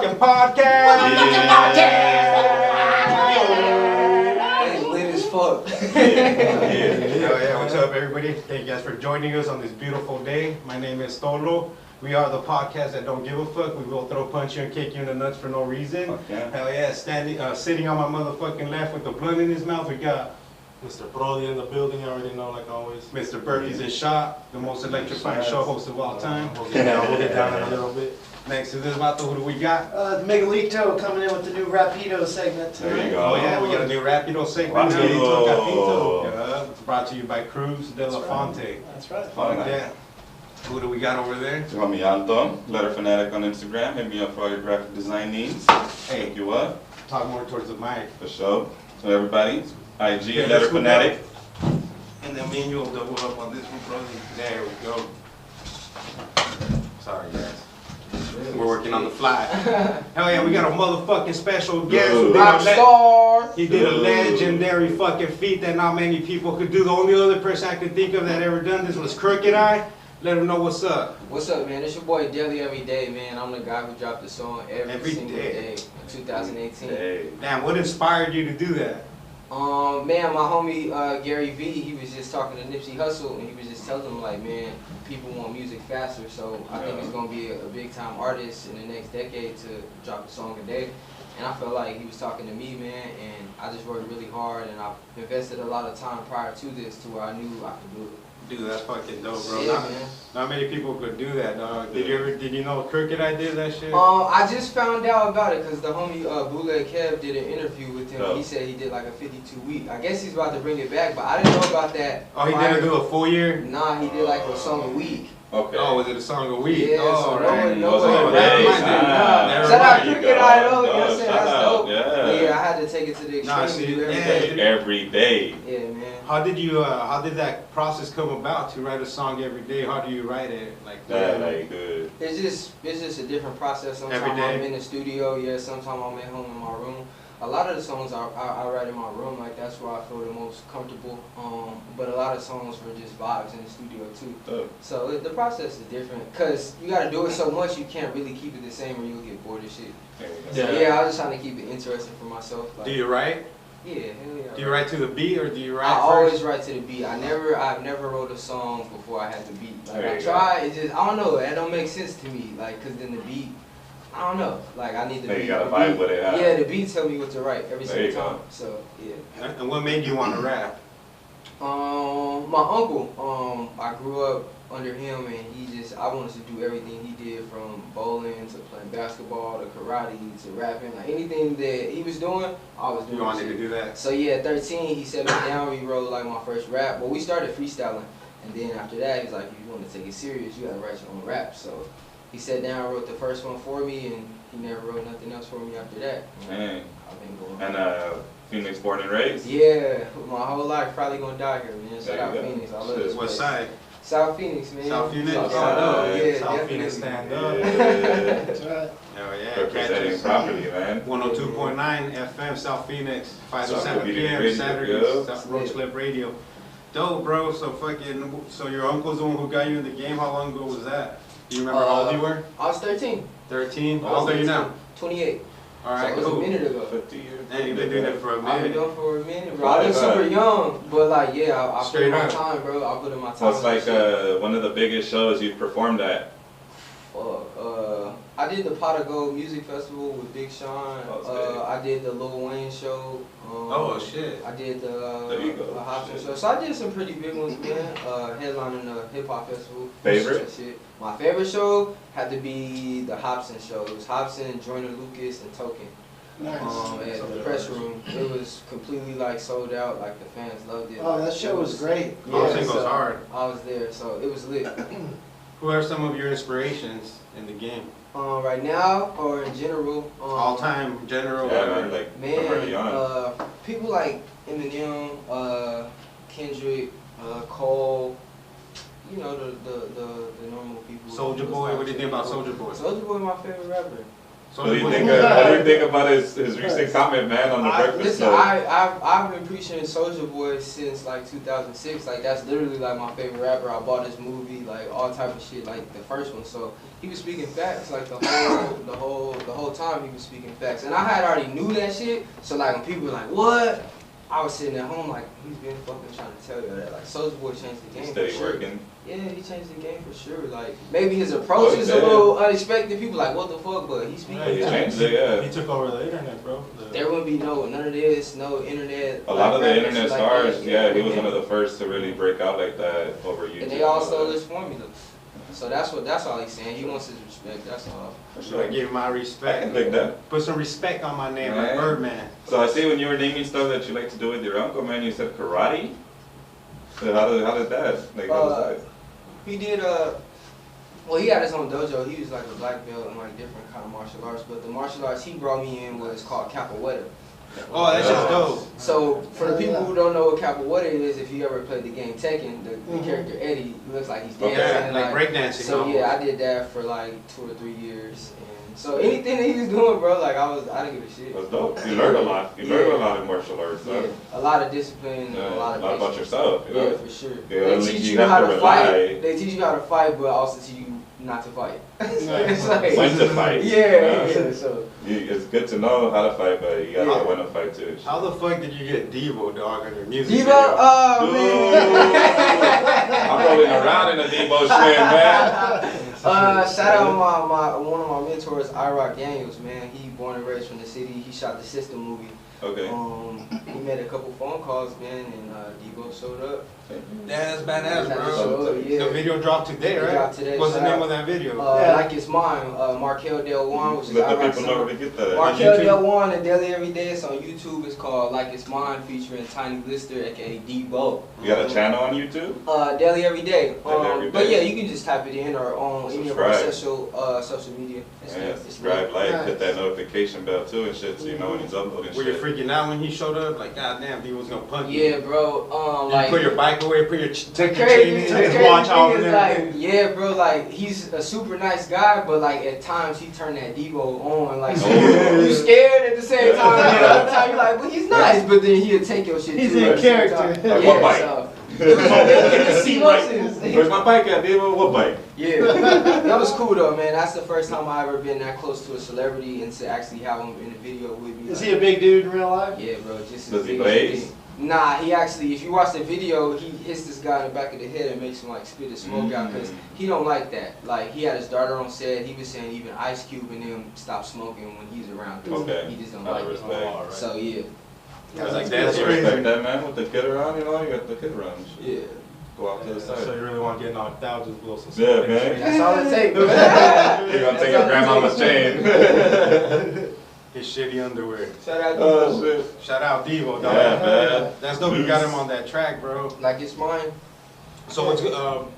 motherfucking podcast. Motherfucking podcast. It's lit as fuck. Yeah. What's up, everybody? Thank you guys for joining us on this beautiful day. My name is Tolo. We are the podcast that don't give a fuck. We will throw, punch you, and kick you in the nuts for no reason. Yeah. Hell yeah! Sitting on my motherfucking left with the blunt in his mouth, we got Mr. Brody in the building, you already know, like always. Mr. Burpees and Shot, the most electrifying show host of all time. Hold it down a little bit. Next to this vato, who do we got? Megalito coming in with the new Rapido segment There tonight. you go. Oh yeah, we got a new Rapido segment. Rapido. Yeah, it's brought to you by Cruz de la Fonte. That's right. Fun. Yeah. Who do we got over there? You call me Anton, Letter Fanatic on Instagram. Hit me up for all your graphic design needs. Hey, Hook you up. talk more towards the mic. For sure. So everybody, IG, Yeah, Letter let's go Fanatic. And then me and you will double up on this one, Brody. There we go. Sorry, guys. We're working on the fly. Hell yeah, we got a motherfucking special guest. Dude. Rockstar. He did a Dude. legendary fucking feat that not many people could do. The only other person I could think of that ever done this was Crooked Eye. Let him know what's up. What's up, man? It's your boy Daily Every Day, man. I'm the guy who dropped the song every single day in 2018. Hey. Damn, what inspired you to do that? Man, my homie Gary V, he was just talking to Nipsey Hussle, and he was just telling him, like, man, people want music faster, so I think he's gonna be a big time artist in the next decade to drop a song a day. And I felt like he was talking to me, man, and I just worked really hard, and I invested a lot of time prior to this to where I knew I could do it. Dude, that's fucking dope, bro. Yeah, man. Not many people could do that, dog. Did you know Crooked Eye did that shit? I just found out about it because the homie Bootleg Kev did an interview with him. Oh. He said he did like a 52 week. I guess he's about to bring it back, but I didn't know about that. Oh, he didn't do a full year? Nah, he did like a song a week. Okay. Oh, was it a song a week? Yeah, oh, so right. no Wasn't one- it days? Never mind. Shout out There you Crooked go. Eye, though, you know what I'm Oh, saying? shout That's out, dope. yeah. But yeah, I had to take it to the extreme Nah, and see, do every yeah. day. Every day. Yeah, man. How did that process come about to write a song every day? How do you write it? Like, Good. It's just a different process. Sometimes Every day? I'm in the studio, yeah. Sometimes I'm at home in my room. A lot of the songs I write in my room, like that's where I feel the most comfortable. But a lot of songs were just vibes in the studio too. Oh. So the process is different, cause you gotta do it so much you can't really keep it the same or you'll get bored of shit. There you go. So yeah, I was just trying to keep it interesting for myself. Like, do you write? Yeah, hell yeah. Do you write to the beat or do you write I first? always write to the beat. I've never wrote a song before I had the beat. Like There I you tried, it just I don't know. That don't make sense to me. Like, cause then the beat, I don't know. Like I need the Hey, you beat. gotta The vibe beat- with it, huh? Yeah, the beat tell me what to write every There you single go. time. So yeah. And what made you want to rap? My uncle, I grew up under him, and I wanted to do everything he did, from bowling to playing basketball to karate to rapping. Like anything that he was doing, I was doing. You wanted shit. to do that? So yeah, at 13, he set me down. We wrote like my first rap. Well, we started freestyling, and then after that, he's like, if you want to take it serious, you gotta write your own rap. So he sat down, wrote the first one for me, and he never wrote nothing else for me after that. Dang. I've been going. And Phoenix born and raised? Yeah, my whole life probably gonna die here, man. Shout There out you go. Phoenix. I love Shit. this What place. side? South Phoenix, man. South Phoenix? South Stand up. Yeah, South Phoenix definitely. stand up. Yeah. That's right. Hell yeah. Representing property, man. 102.9 FM South Phoenix, 5 to South 7 Phoenix p.m. Radio, Saturdays, yeah. South Roach Clip Radio. Dope, bro. So your uncle's the one who got you in the game. How long ago was that? Do you remember how old you were? I was 13. 13? How old are you now? 28. All right, so it was cool. a minute ago. 50 years. Man, you've been doing it for a I've been minute. doing it for a minute, bro. I've been super young, but like, yeah, I put Straight in my up. time, bro. I put in my time. What's like one of the biggest shows you've performed at? I did the Pot of Gold Music Festival with Big Sean. That's big. I did the Lil Wayne show. Oh, shit. I did There you go. the Hobson Shit. show. So I did some pretty big ones, man. Headlining the Hip Hop Festival. Favorite? Shit. My favorite show had to be the Hobson show. It was Hobson, Joyner Lucas, and Token. Nice. At the press room. It was completely like sold out. Like the fans loved it. Oh, that show was great. Hobson goes so hard. I was there, so it was lit. Who are some of your inspirations in the game? Right now or in general? All time, general? Yeah, or- man, like from early on. People like Eminem, Kendrick, Cole. You know the normal people. Soulja Boy, what do you think about Soulja Boy? Soulja Boy, my favorite rapper. So What do you what- think? What do you think about his recent comment, man, on the Breakfast Listen, Club? I've been appreciating Soulja Boy since like 2006. Like that's literally like my favorite rapper. I bought his movie, like all type of shit, like the first one. So he was speaking facts, like the whole time he was speaking facts. And I had already knew that shit. So like when people were like, what? I was sitting at home like, he's been fucking trying to tell you that. Like Soulja Boy changed the game. Steady for sure. working. Yeah, he changed the game for sure. Like maybe his approach is a yeah. little unexpected. People like, what the fuck? But he's speaking. Yeah, he facts. changed it, yeah. He took over the internet, bro. There wouldn't be none of this, no internet. A lot of the rappers internet like stars, that. yeah, he was one of the first to really break out like that over YouTube. And they all stole his formula. So that's all he's saying. He wants his respect. That's all. For Should I sure. give him my I respect? can dig that. Put some respect on my name, Man. like Birdman. So I see when you were naming stuff that you like to do with your uncle, man, you said karate? So how did that, like, how was that? He did well, he had his own dojo. He was like a black belt in like different kind of martial arts. But the martial arts he brought me in was called capoeira. Oh, that's just dope. So for the people who don't know what capoeira is, if you ever played the game Tekken, the character Eddie, he looks like he's dancing. Yeah, and, like breakdancing. So yeah, I did that for like 2 or 3 years. And so anything that he was doing, bro, like I didn't give a shit. That's dope. You learned a lot. You learned a lot in martial arts, Yeah, so. a lot of discipline, Yeah, and a lot of about patience. yourself, you know? Yeah, for sure. Yeah, They at teach least you you have how to to rely. fight. They teach you how to fight, but also teach you not to fight. It's like, When to fight. yeah. So It's good to know how to fight, but you gotta know when to fight too. How the fuck did you get Devo, dog, on your music Diva, video? oh Dude, man. I'm rolling around in a Debo swing, man. Shout out one of my mentors, Irock Daniels, man. He born and raised from the city. He shot the System movie. Okay. He made a couple phone calls, man, and Debo showed up. That's badass, Showed bro. up, yeah. The video dropped today, It right? dropped today, What's the shout name out. of that video? Like it's mine, Markel Del Juan, which is Let the Irock's people know son. where to get that at. Markel YouTube? Del Juan and Daily Every Day. It's on YouTube. It's called Like It's Mine, featuring Tiny Blister, aka Debo. You got a channel on YouTube? Daily Every Day. Daily Every But Day. yeah, you can just type it in or on any of our Subscribe. social media. It's Yeah, it's subscribe, like, Nice. hit that notification bell too and shit so you know when he's uploading Were you shit. freaking out when he showed up? Like, goddamn, Devo's gonna punk you. Yeah, bro. You Like put your bike away, put your take your crazy, chain in, the take his crazy watch off thing and is like, everything. yeah, bro, like he's a super nice guy, but like at times he turned that Debo on, like so Oh. you scared at the same time. Yeah. And the other time you're like, well, he's nice, but then he'll take your shit. He's too in at the same character. time. Like, Yeah, what bike? so it was See, emotions. Where's my bike at, Debo? What bike? Yeah, that was cool though, man. That's the first time I ever been that close to a celebrity and to actually have him in the video with me. Is like, he a big dude in real life? yeah, bro. Just Does as he big as blaze? you think. Nah, he actually, if you watch the video, he hits this guy in the back of the head and makes him like spit his smoke out because he don't like that. Like he had his daughter on set. He was saying even Ice Cube and them stop smoking when he's around. 'Cause Okay. He just don't Out like of it. respect. Alright. So yeah, I was like, I that's respect crazy. that, man. With the kid around, you know, you got the kid around and shit. yeah. Go off to the So side. you really want to get knocked out, just blow some Yeah, smoke. man. That's all it takes. You're gonna take your grandmama's chain. His shitty underwear. Shout out to Oh, you. shit. Shout out Devo, dog. Yeah, man. That's dope. You got him on that track, bro. Like it's mine. So what's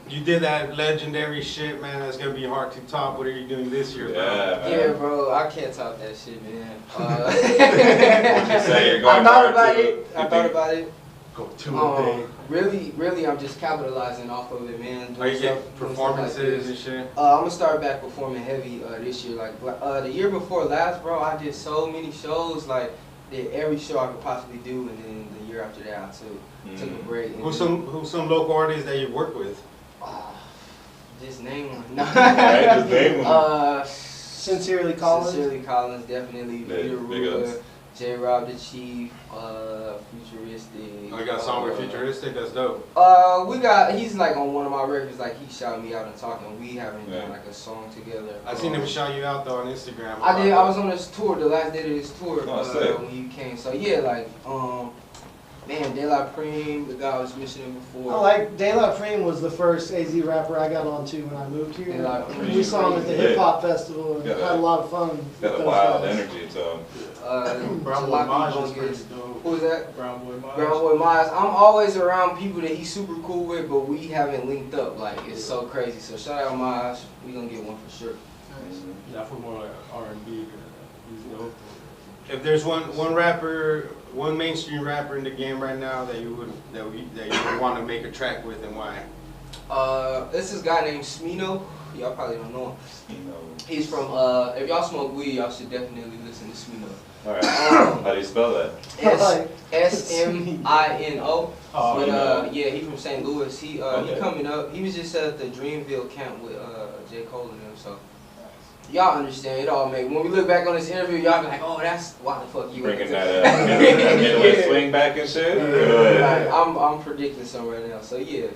you did that legendary shit, man. That's gonna be hard to top. What are you doing this year, bro? Yeah, man. Yeah, bro. I can't top that shit, man. What'd you say? You're going I thought hard about to- it. you I thought think- about it. Go 2 a day. Really, I'm just capitalizing off of it, man. Are you Doing getting stuff like performances this. and shit? I'm gonna start back performing heavy this year. Like the year before last, bro, I did so many shows. Like did every show I could possibly do, and then the year after that, I took a break. and Who's then- some local artists that you've worked with? Just name one. Right, just name one. Sincerely Collins. Sincerely Collins, definitely. Yeah, Peter big Ruga, ups. J. Rob the Chief, Futuristic. Oh, you got a song with Futuristic. That's dope. He's like on one of my records, like he shouted me out and talking. We haven't Yeah. done like a song together. I seen him shout you out though on Instagram. I did. I was on this tour, the last day of this tour, Oh, sick. when you came. So yeah, like, man, De La Prime, the guy I was mentioning before. I like De La Prime was the first AZ rapper I got onto when I moved here. De La Prime. We saw him at the Yeah. hip hop festival and Yeah. had a lot of fun. with Got a those wild guys. energy to him. Brown Boy Jalopy Maj is Bungus. pretty dope. Who's that? Brown Boy Maj. Brown Boy Miles. I'm always around people that he's super cool with, but we haven't linked up. Like it's so crazy. So shout out Miles. We gonna get one for sure. Yeah, I feel more like R&B. He's dope. If there's one rapper, one mainstream rapper in the game right now that you would want to make a track with, and why? This is a guy named Smino. Y'all probably don't know him. Smino. He's from, if y'all smoke weed, y'all should definitely listen to Smino. Alright. How do you spell that? S-M-I-N-O. Oh, But yeah, he from St. Louis. He Okay. coming up. He was just at the Dreamville camp with J. Cole and them. So y'all understand it all. Make when we look back on this interview, y'all be like, oh, that's why the fuck you Bringing into that midway Yeah. swing back and shit. Like, Good. I'm predicting some right now. So yeah,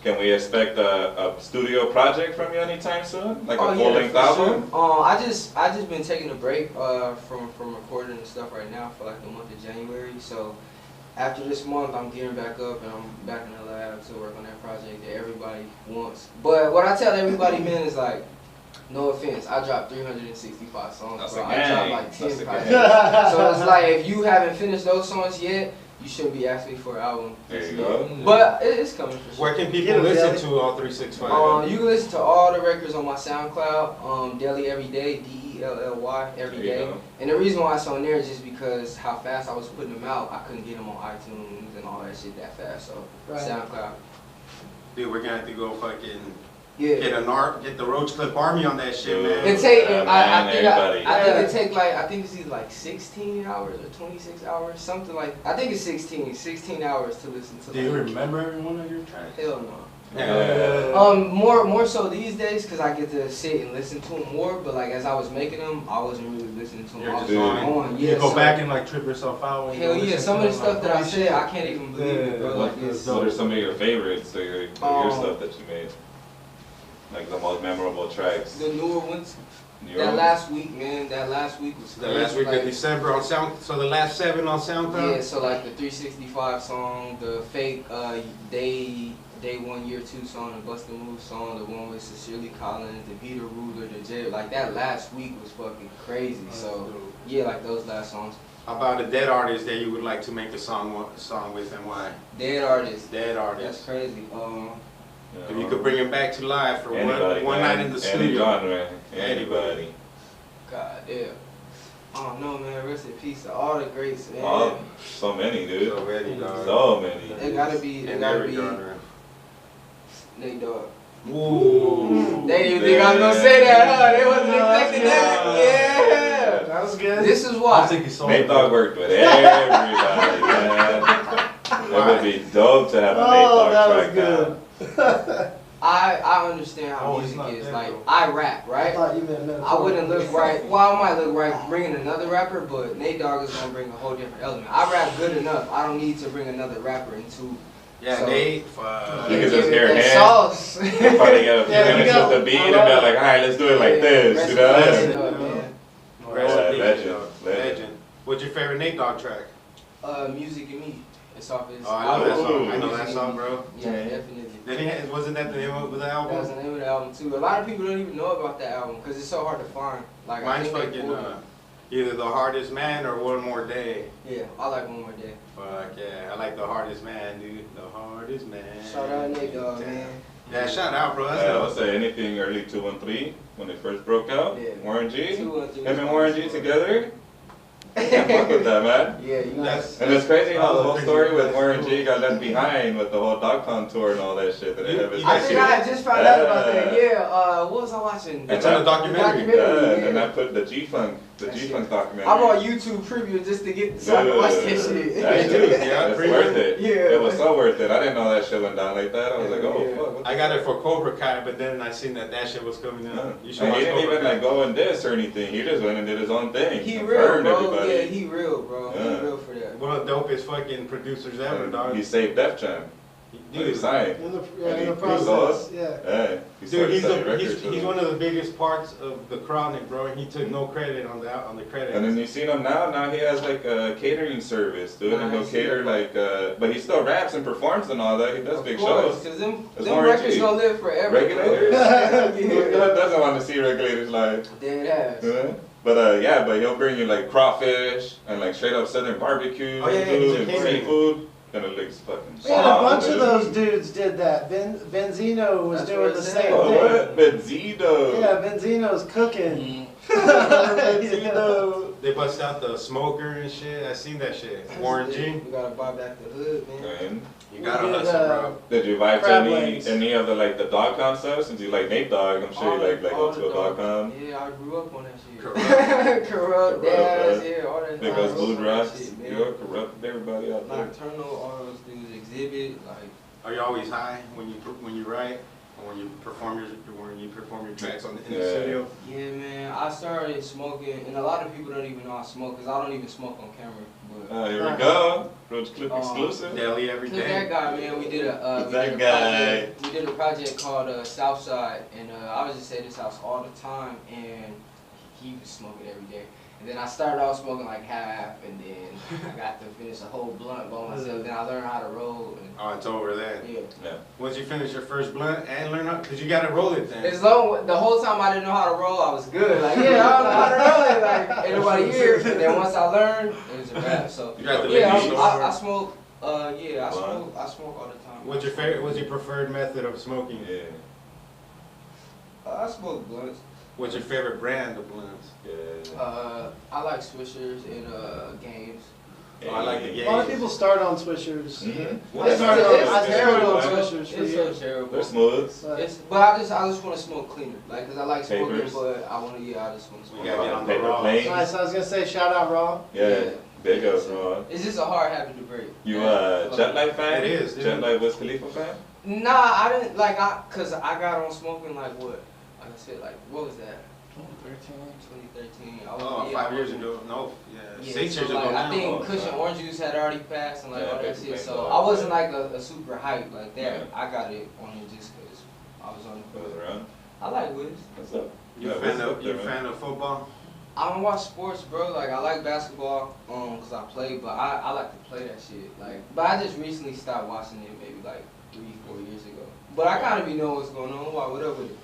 Can we expect a studio project from you anytime soon? Like a yeah, full-length for album? sure. I just been taking a break from recording and stuff right now for like the month of January. So after this month, I'm gearing back up and I'm back in the lab to work on that project that everybody wants. But what I tell everybody, man, is like, no offense, I dropped 365 songs, That's bro. a I gang. dropped like 10 That's a projects. gang. So it's like if you haven't finished those songs yet, you shouldn't be asking me for an album. There you go. But it's coming for sure. Where can people Get 'em, listen Deli. to all 365? You can listen to all the records on my SoundCloud, Deli Every Day, D-E-L-L-Y, every There you day. go. And the reason why it's on there is just because how fast I was putting them out, I couldn't get them on iTunes and all that shit that fast. So Right. SoundCloud. Dude, we're gonna have to go fucking Yeah. get the Roach Clip Army on that shit, Dude. man. It take Yeah, I man, think everybody. I think it take like I think it's either like 16 hours or 26 hours, something like I think it's 16 hours to listen to. Do you like, remember every one of your tracks? Hell no. Yeah. More so these days because I get to sit and listen to them more. But like as I was making them, I wasn't really listening to them. You're I was just on. You Yeah, go so- back and like trip yourself out. When you Hell go yeah, listen some to of the them, stuff that I holy said, shit. I can't even believe it, bro. Yeah, Like like it's, What are some of your favorites, like your Um, stuff that you made? Like the most memorable tracks? the newer ones. Your That own? last week, man. That last week was The last week like, of December on Sound, so the last 7 on SoundCloud. Yeah, so like the 365 song, the fake Day 1 Year 2 song, the Busta Move song, the one with Sincerely Collins, the Peter Ruler, the J. Like that last week was fucking crazy. So yeah, like those last songs. About a dead artist that you would like to make a song with and why? Dead Artist. Dead That's artist. crazy. If you could bring him back to life for Anybody, one man. night in the Any studio. genre, anybody. God damn. I don't know, man. Rest in peace to all the greats, man. Oh, so many, dude. So ready, dog. So many. It gotta be. It In gotta every be. genre. Nate Dogg. Ooh. They didn't think I was gonna say that, huh? They wasn't expecting that. Yeah. That was good. This is I why. think he's so Nate Dogg worked with everybody, man. It would be dope to have a Nate Oh, Dogg that was track good. now. I understand how Oh, it's music not is. dead, Like though. I rap, I right? thought you meant I wouldn't look right. Well, I might look right bringing another rapper, but Nate Dogg is gonna bring a whole different element. I rap good enough. I don't need to bring another rapper into. Yeah, So- Nate. You can just hear that him. sauce. We'll probably get a few Yeah, we minutes got- with the beat and be like, alright, let's do it like this, you Rest in peace, know? man. Rest in peace, Legend, dog. legend. Legend. What's your favorite Nate Dogg track? Music and Me. It's off his. Oh, I know that song. I know Music that and song, Me. bro. Yeah, definitely. Then wasn't that the name of the That's album? the name of the album too. A lot of people don't even know about that album because it's so hard to find. Like Mine's I think they fucking pulled it. either The Hardest Man or One More Day. Yeah, I like One More Day. Fuck yeah, I like The Hardest Man, dude. The Hardest Man. Shout out Nate Dogg, Damn. man. Yeah, shout out, bro. That's I dope. would say anything early 213 when they first broke out. Yeah. Warren G. 213. Him and Warren G together. Can't fuck with that, man. Yeah, you That's- And it's crazy how the whole story with Warren G got left behind with the whole dog pound tour and all that shit that they have. I think I had just found out about that. Yeah, what was I watching? It's on the documentary. Yeah, and I put the G-Funk documentary. I'm on YouTube Premium just to get so I can watch that shit. That shit, Yeah, it's premium. worth it. Yeah. It was so worth it. I didn't know that shit went down like that. I was like, oh Yeah. fuck. What I got it for Cobra Kai, but then I seen that shit was coming the- out. You should And watch he didn't Cobra even Kai. like go and diss or anything. He just went and did his own thing. He and real, burned bro. everybody. Yeah, he real, bro. Yeah. He real for that. One of the dopest fucking producers ever, dog. He saved Def Jam. He Dude, signed. In the, And in he- the he process, lost. yeah. Yeah. He Dude, started he's selling records with he's him. one of the biggest parts of the Chronic, bro. And he took no credit on the credits. And then you seen him now. Now he has like a catering service, dude, and he'll Nice. cater like. But he still raps and performs and all that. He does big shows. Because them It's them Warren records G. gonna live forever. bro. Regulators. Who Yeah. doesn't want to see regulators live? Dead ass. Yeah. But yeah, but he'll bring you like crawfish and like straight up southern barbecue, Oh, yeah, yeah, dude, he's a and catering. seafood, and it looks fucking. Yeah, a bomb, bunch of dude. those dudes did that. Benzino was That's doing what the it same said. Oh, thing. what? Benzino. Yeah, Benzino's cooking. Benzino. They bust out the smoker and shit. I seen that shit. Warren G. We gotta buy back the hood, man. And You gotta We did, hustle, bro. did you vibe to Crab any legs. of the like the dog con stuff? Since you like Nate Dogg, I'm sure you like All go to the a dog con. Yeah, I grew up on that shit. Corrupt. Corrupt, dads, yeah, all that. Big I ass grew up Blue on that Rocks. shit, man. You're corrupting everybody out there. Nocturnal, all those dudes, Exhibit, like. Are you always high when you write or when you perform your tracks in the Yeah. studio? Yeah, man, I started smoking, and a lot of people don't even know I smoke, because I don't even smoke on camera. But Here we go. Roach Clip exclusive. Daily every Cause that day. guy, man, we did a That guy. we did a project called Southside, and I was just at his house all the time, and he was smoking every day. And then I started off smoking like half, and then I got to finish a whole blunt by myself. Then I learned how to roll. And, Oh, it's over then. yeah. Once you finish your first blunt and learn how, cause you gotta roll it then. As long the whole time I didn't know how to roll, I was good. Like yeah, I don't know how to roll it. Like ain't nobody here. And then once I learned, it was a wrap. So You got the yeah, big I smoke. Yeah, Blunt. I smoke all the time. What's your favorite? What's your preferred method of smoking? Yeah. I smoke blunts. What's your favorite brand of blunts? Yeah. I like Swishers and games. Oh, I like the A lot of people start on Swishers. Mhm. I started on, It's I started on terrible. Swishers for It's so years. terrible. They're smooth. But I just want to smoke cleaner, like, cause I like smoking, Papers. but I want to, I just want to We smoke. gotta get on the Paper raw. planes. Nice, I was gonna say shout out Raw. Yeah. Big ups, man. It's just a hard habit to break. You Jet Life fan? It is, dude. Jet Life Wiz Khalifa fan? Nah, I didn't like cause I got on smoking like what? Like I said, like what was that? 2013. I was, Oh, yeah, 5 years ago. No, yeah, Yeah, 6 so, years like, ago I now. think Oh, Cushion wow. Orange Juice had already passed and like Yeah, all that Paper shit. Planes, So all I that. wasn't like a super hype like that. Yeah. I got it on it just cause I was on That was the around. I like Wiz. What's up? You Yeah, a Wiz fan up of there, man. football? I don't watch sports, bro. Like I like basketball, cause I play, but I like to play that shit. Like, but I just recently stopped watching it, maybe like 3-4 years ago. But I kind of be knowing what's going on. Why? What up with it?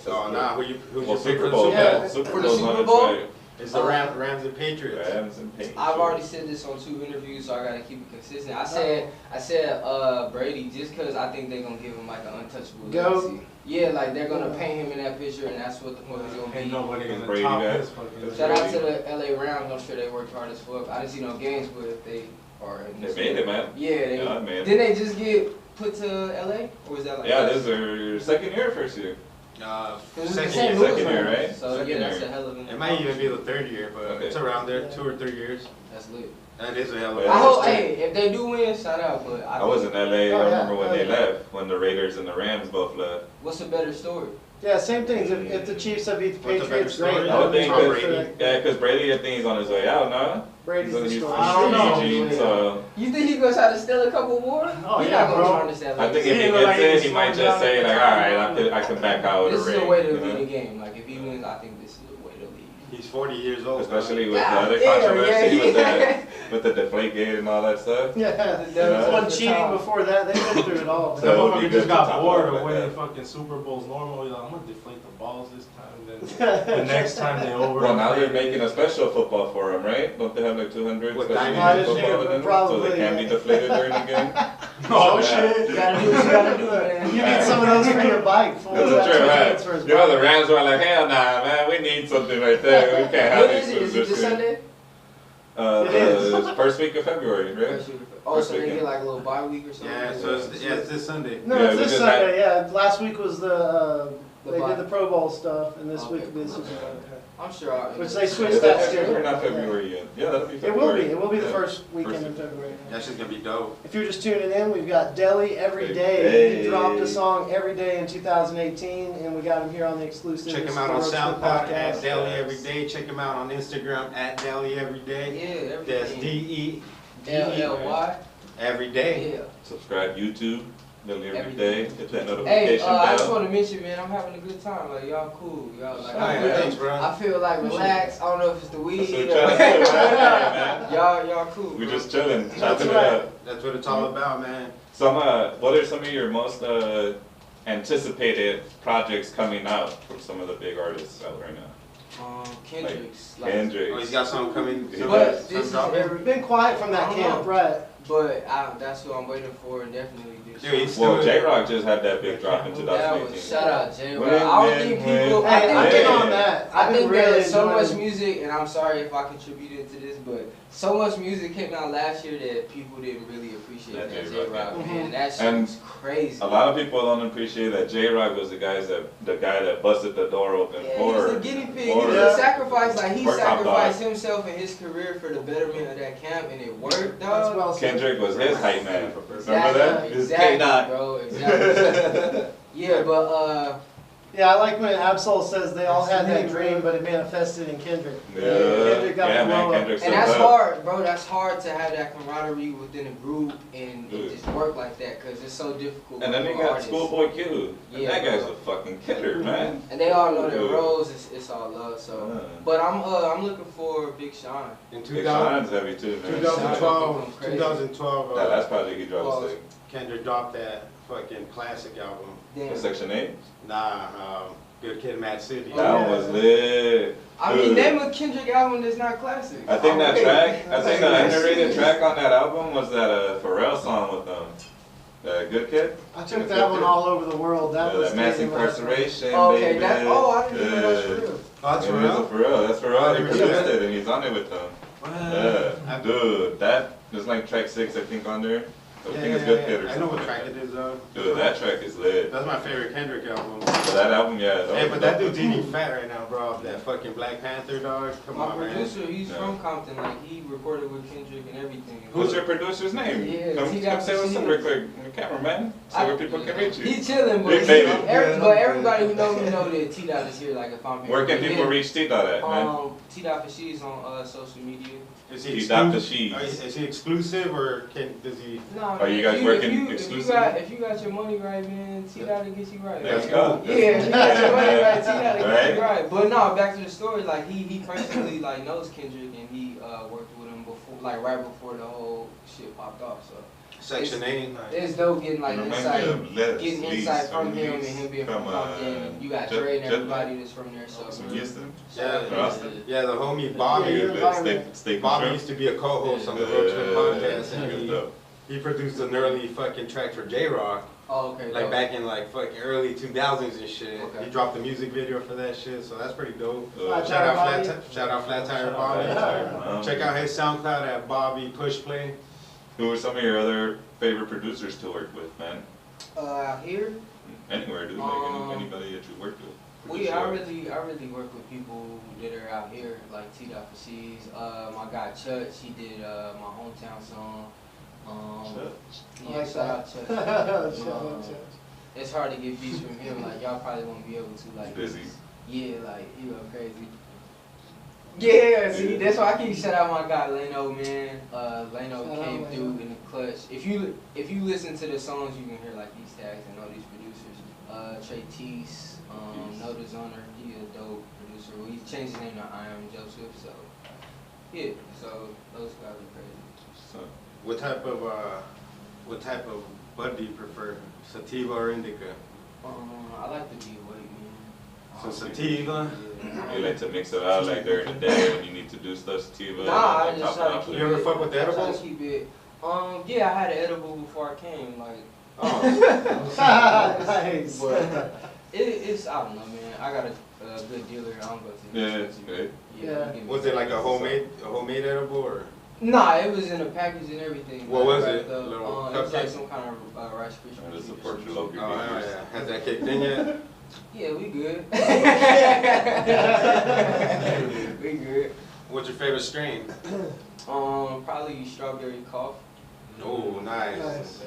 Oh, nah. Who's Well, your pick for Super the Bowl, Super yeah. Bowl? man. Super For the Bowl's Super on its Bowl? way. It's the Rams and Patriots. Rams and Patriots. I've already said this on 2 interviews, so I gotta keep it consistent. I said Brady just cause I think they're gonna give him like an untouchable Goat. legacy. Yeah, like they're gonna paint him in that picture, and that's what the fuck is gonna Ain't be. nobody gonna Brady top guy. his fucking. Shout out to the LA Rams. I'm sure they worked hard as fuck. I didn't see no games, but if they are in They this made it, man. Yeah, they Yeah, man. didn't they just get put to LA, or was that like? Yeah, this is their second year or first year? It was the Second same year. rules, Second year, right? right? So Second yeah, that's year. a hell of an. It might even be the 3rd year, but Okay. it's around there, Yeah. 2 or 3 years. That's lit. That is a hell of Yeah. a I hope. stretch. Hey, if they do win, shout out. But I was in LA. Oh, I yeah. remember when Oh, they yeah. left, when the Raiders and the Rams both left. What's a better story? Yeah, same things. If the Chiefs had beat the What's the better Patriots, story? great. I would think Tom that, Brady. yeah, because Brady, I think he's on his way out now. Brady's the He's story. I don't know. Eugene, so You think he gonna try to steal a couple more? Oh, He yeah, not gonna bro. try to steal. I think He if he look like gets he's in, he might slowing just down say the like, all time. right, I can back out with This a is ring. a way to you win know? the game. Like if he wins, I think this is a way to lead. He's 40 years old. Especially with God the other damn, controversy yeah, with yeah. that, with the Deflategate and all that stuff. Yeah, The there was Yeah. one cheating before that. They've been through it all. That would be Motherfucker good just to got talk bored about of like winning that. fucking Super Bowls normally. Like, I'm gonna deflate the balls this time. Then the next time they over. Well, now they're making a special football for him, right? Don't they have like 200 With special diamonds? football in them, so Probably, they can be yeah. deflated during the game? Oh Yeah. shit! You gotta do what you gotta do, man. You need some of those for your bike. Fool. That's That's true, what he man. needs for his You know, the bike. Rams were like, hell nah, man, we need something right there. We can't have When is these it? Is it losers this here. Sunday? It is. The first week of February, right? Oh, First so they weekend. get like a little bye week or something? Yeah, so it's this Sunday. No, Yeah, it's we this just Sunday. Yeah, last week was The they bye. did the Pro Bowl stuff, and this Okay, week will be the cool. Super Bowl. I'm sure I'll. Which they Is switched that that February or schedule. not February yet? Yeah, that'll be It February. will be. It will be the Yeah. first weekend First in February. That shit's gonna be dope. If you're just tuning in, we've got Deli every Hey. day. He dropped a song every day in 2018, and we got him here on the exclusive. Check him out on Roach Clip SoundCloud at podcast. Daily Every Day. Check him out on Instagram at Daily Every Day. Yeah, That's everything. DELLY LLY. every day. Yeah. Subscribe YouTube, Lily every Every day. day. Hit that Hey, notification I just bell. want to mention, man, I'm having a good time. Like y'all cool. Y'all like Oh, yeah, thanks, bro. I feel like relaxed. I don't know if it's the weed. That's what or- we're trying to do, man. y'all cool. We're bro. just chilling, That's chopping it right. up. That's what it's all about, man. What are some of your most anticipated projects coming out from some of the big artists out right now? Kendrick's. Kendrick. Oh, he's got something coming. But something this is dropping. every. Been quiet from that I don't camp, know. right? But that's what I'm waiting for, and definitely this. Dude, he's Well, still- J-Rock just had that big drop in That 2018. was, shout out J-Rock. Win, I don't win, think win. people. Hey, I'm think- in on that. I I've been think really there's so enjoying much music, and I'm sorry if I contributed to this, but so much music came out last year that people didn't really appreciate That that J-Rock, J-Rock, yeah. man. That shit And was crazy. A lot of people don't appreciate that J-Rock was the guy that busted the door open Yeah, for. he's a guinea pig. He for- was a sacrifice. Like he for Top sacrificed Dog. himself and his career for the betterment of that camp, and it worked, That's dog. well said. Kendrick was his hype man. Remember Exactly, that? His exactly, K-Dot. bro. Exactly. Yeah, but Yeah, I like when Absol says they all had that dream, but it manifested in Kendrick. Kendrick got Yeah, the man, blow up. Kendrick and stepped that's up. hard, bro. That's hard to have that camaraderie within a group and Dude. it just work like that because it's so difficult. And then for they got artists. Schoolboy Q. And Yeah, that guy's bro. a fucking killer, man. And they all know their Dude. roles. It's all love. So, but I'm looking for Big Sean. In Big 2000, Sean's heavy too, man. 2012, Crazy. 2012, That last project he dropped Oh. was sick. Kendrick dropped that fucking classic album. Damn. Section 8? Nah, Good Kid, Mad City. That one was lit. I mean, Dude. name a Kendrick album that's not classic. I think that Okay. track, I think the underrated track on that album was that Pharrell song with the Good Kid. I took that one all over the world. That was That mass crazy last night. incarceration, Okay, baby. that. Oh, I didn't even know that's for real. Oh, that's Yeah, for it was real? for real. That's for real. I He didn't produced realize it and he's on it with them. Yeah, dude, that is like track 6, I think, on there. I think it's Good Kid or I know something what like track that. it is though. Dude, that track is lit. That's my favorite Kendrick album. So that album, yeah. Hey, was but that dope. dude's eating fat right now, bro. Off that fucking Black Panther dog. Come My on, man. producer, he's Yeah. from Compton. Like he recorded with Kendrick and everything. Who's your producer's name? Yeah, come T got say what's up the real quick, cameraman, so where people can reach you. He's chilling, but, Big baby. but everybody who knows me know that T Dot is here. Like if I'm here. Where can But people yeah, reach T-Dot at, man? T Dot for she's on social media. Is T-Dot the exclusive? She's. Is he exclusive or does he? No, Are you guys working if exclusively? you got your money right, man, T Dot will get you right. Let's go. Yeah, if you got your money right, T Dot will get Right. you right. But no, back to the story. Like he personally like knows Kendrick and he worked with him before, like right before the whole shit popped off. So Section 8. it's dope getting like Remind me insight. of Les, Getting Lees, insight or from him and Lees him being from, from Compton. You got Jet- Dre and Jet- everybody that's from there. So From Houston. Yeah, Austin. Yeah, the homie Bobby. Yeah, yeah. Steak Bobby and used to be a co-host on the shrimp. Road Trip podcast, Yeah, and dope. he produced an early fucking track for J-Rock, oh, okay. like dope. back in like fucking early 2000s and shit. Okay. He dropped the music video for that shit, so that's pretty dope. Uh, Shout out Bobby. Shout out Flat Tire Bobby. Um, Check out his SoundCloud at Bobby Push Play. Who are some of your other favorite producers to work with, man? Out here. Anywhere, dude. Like anybody that you worked with. I really work with people that are out here, like T Dot for C's. My guy Chutch, he did my hometown song. I Yeah, like shout out that. Chutch. Shout out to- It's hard to get beats from him. Like y'all probably won't be able to. Like He's busy. Yeah, like he go crazy. Yeah, see, that's why I keep shout out my guy Leno, man. Leno Shout out came Leno. through in the clutch. If you listen to the songs, you can hear like these tags and know these producers. Trey Teese, Notice Owner, he a dope producer. Well, he changed his name to I Am Joseph, so yeah. So those guys are crazy. So, What type of bud do you prefer, sativa or indica? I like to be awake, man. So sativa. Yeah. you like to mix it out like during the day when you need to do stuff, sativa. Nah, I like just top try off to keep it. You ever fuck with the I try to edibles? keep it. Yeah, I had an edible before I came. Like, Oh. Nice. but it's I don't know, man. I got a good dealer. I don't go to the Yeah, expensive. good. Yeah. he give me Was it like a something. homemade edible or? Nah, it was in a package and everything. What was Like, it? the, Little it was like cupcake? some kind of Rice Krispie Trying to treat or support some your shit. local Oh business. yeah. Has that kicked in yet? Yeah, we good. we good. What's your favorite strain? Probably strawberry cough. Oh, nice. Nice.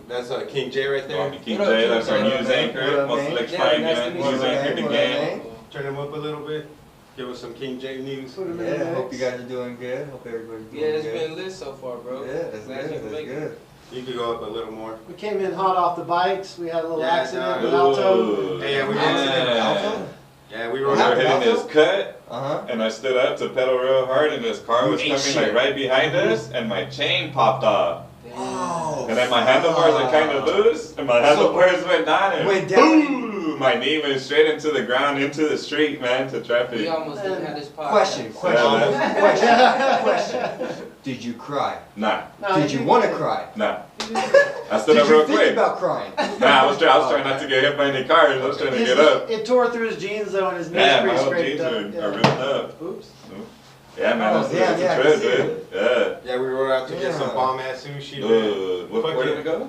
That's King J right there. Bobby King What up, J, that's our King J? news What anchor, up, most man? electrifying Yeah, nice to man, meet news you. anchor in the What up, game. man? Turn him up a little bit. Give us some King J news. Put 'em in the Yeah, hope mix. you guys are doing good. Hope everybody's doing Yeah, it's good. been lit so far, bro. Yeah, that's Glad you good. can That's make it. good. You could go up a little more. We came in hot off the bikes. We had a little Yeah, accident with Ooh. Alto. Hey, yeah, we Man. Yeah, we We were were happened, hitting this Alto? cut, Uh-huh. and I stood up to pedal real hard, and this car was You ate coming shit. like right behind us, and my chain popped off. Damn. Oh. And then my handlebars are kind of loose, and my handlebars went down, and Went down. Ooh, my knee went straight into the ground, into the street, man, to traffic. We almost didn't have this podcast. Question. Did you cry? Nah. Did you want to cry? Nah. I stood Did up you real think quick. about crying? Nah, I was trying not to get hit by any cars. I was trying to get up. It tore through his jeans though, and his knees Yeah, my pretty whole scraped jeans up. are ripped up. Oops. Yeah, man, Oh, that's yeah, a I trip, can see dude. Yeah. Yeah, we were out to get some Yeah. bomb ass sushi. man. Where did we go?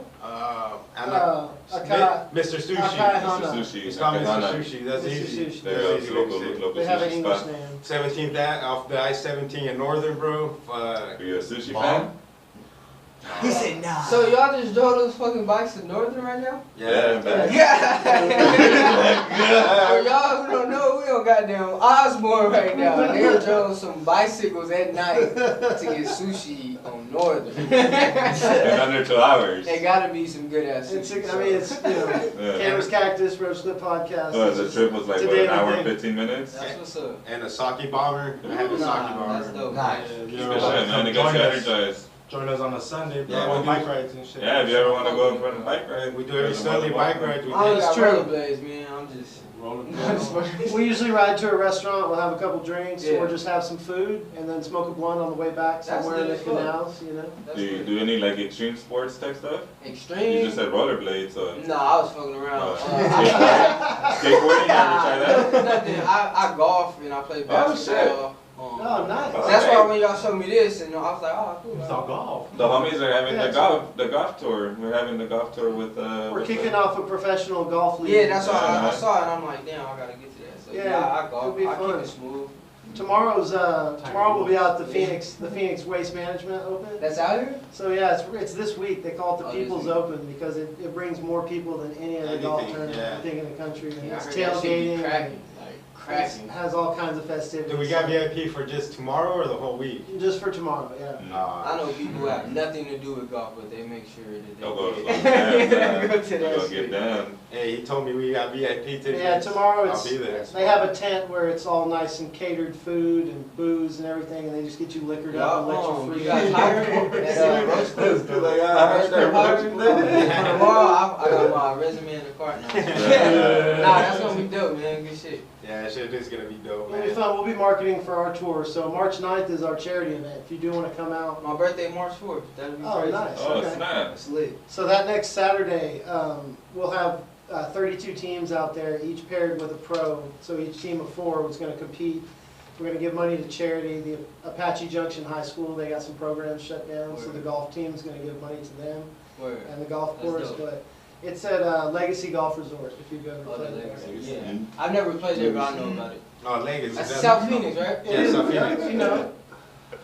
Mr. Sushi. Akai Mr. Hana. Sushi. It's called Mr. Hana. Sushi. That's Mr. easy. Sushi. There you go, That's it's easy way to local, say it. local They have an sushi English spot. name. 17th that off the I-17 in Northern, bro. Fuck. Are you a sushi Mom? fan? He said nah. So y'all just drove those fucking bikes to Northern right now? Yeah, man. Yeah. For y'all who don't know, we on goddamn Osborne right now. They drove some bicycles at night to get sushi on Northern. In under 2 hours. They gotta be some good ass It's, sushi. I mean, it's, Yeah. Cameras Cactus, Roach Clip Podcast. So It's the just- trip was like, it's a what, an daily hour and thing. 15 minutes? That's what's up. And a sake bomber. I had a sake Nah, that's bomber. dope. Nice. Good shit, man. It gets you energized. Join us on a Sunday, bro. Yeah, on we- bike rides and shit. Yeah, if you ever want to go for a bike ride. We do every there's a Sunday motherfucker. bike ride. We I only It's got true. rollerblades, man. I'm just. Rolling We usually ride to a restaurant, we'll have a couple drinks, Yeah. or just have some food, and then smoke a blunt on the way back That's somewhere in the lit as fuck. canals, you know? That's Do you lit. do any like extreme sports type stuff? Extreme. You just said rollerblades, so. Nah, I was fucking around. Skateboarding? You ever try that? Nothing. I golf and I play basketball. Oh, nice. That's why when y'all showed me this, and I was like, oh, cool. It's all golf. The homies are having Yeah, the golf tour. We're having the golf tour with We're with kicking the- off a professional golf league. Yeah, that's why Yeah. I saw it, and I'm like, damn, I gotta get to that. So Yeah, yeah, I it'll golf. be I fun. keep it smooth. Tomorrow we'll be out at the Phoenix Waste Management Open. That's out here? So yeah, it's this week. They call it the Oh, this People's week. Open because it brings more people than any other golf Anything, tournament yeah. I think in the country. And Yeah, I it's heard that shit be tailgating. cracking, like It cracking. has all kinds of festivities. Do we got VIP for just tomorrow or the whole week? Just for tomorrow, yeah. I know people who have nothing to do with golf, but they make sure that They'll go to they those get. damn, Go to They're that gonna shit. get down. Hey, he told me we got VIP tickets. Yeah, tomorrow I'll be there. they have a tent where it's all nice and catered food and booze and everything, and they just get you liquored up and let you free. You guys hiring? At Roach Clip? Like, I heard that Hiring? Tomorrow, I got my resume in the cart now. Nah, that's gonna be dope, man. Good shit. Yeah, that shit is gonna be dope, It'll be man. fun. We'll be marketing for our tour. So March 9th is our charity event. If you do want to come out. My birthday, March 4th. That'll be Oh, crazy. nice. Oh, Okay. snap. That's lit. So that next Saturday, we'll have 32 teams out there, each paired with a pro. So each team of 4 is going to compete. We're going to give money to charity. The Apache Junction High School, they got some programs shut down, so the golf team is going to give money to them Word. and the golf That's course. dope. But it's at Legacy Golf Resort if you've ever Oh, the played Legacy. there. Yeah. I've never played there, but I know about it. Oh, Legacy. That's South Phoenix, right? Yeah, South Phoenix. You know.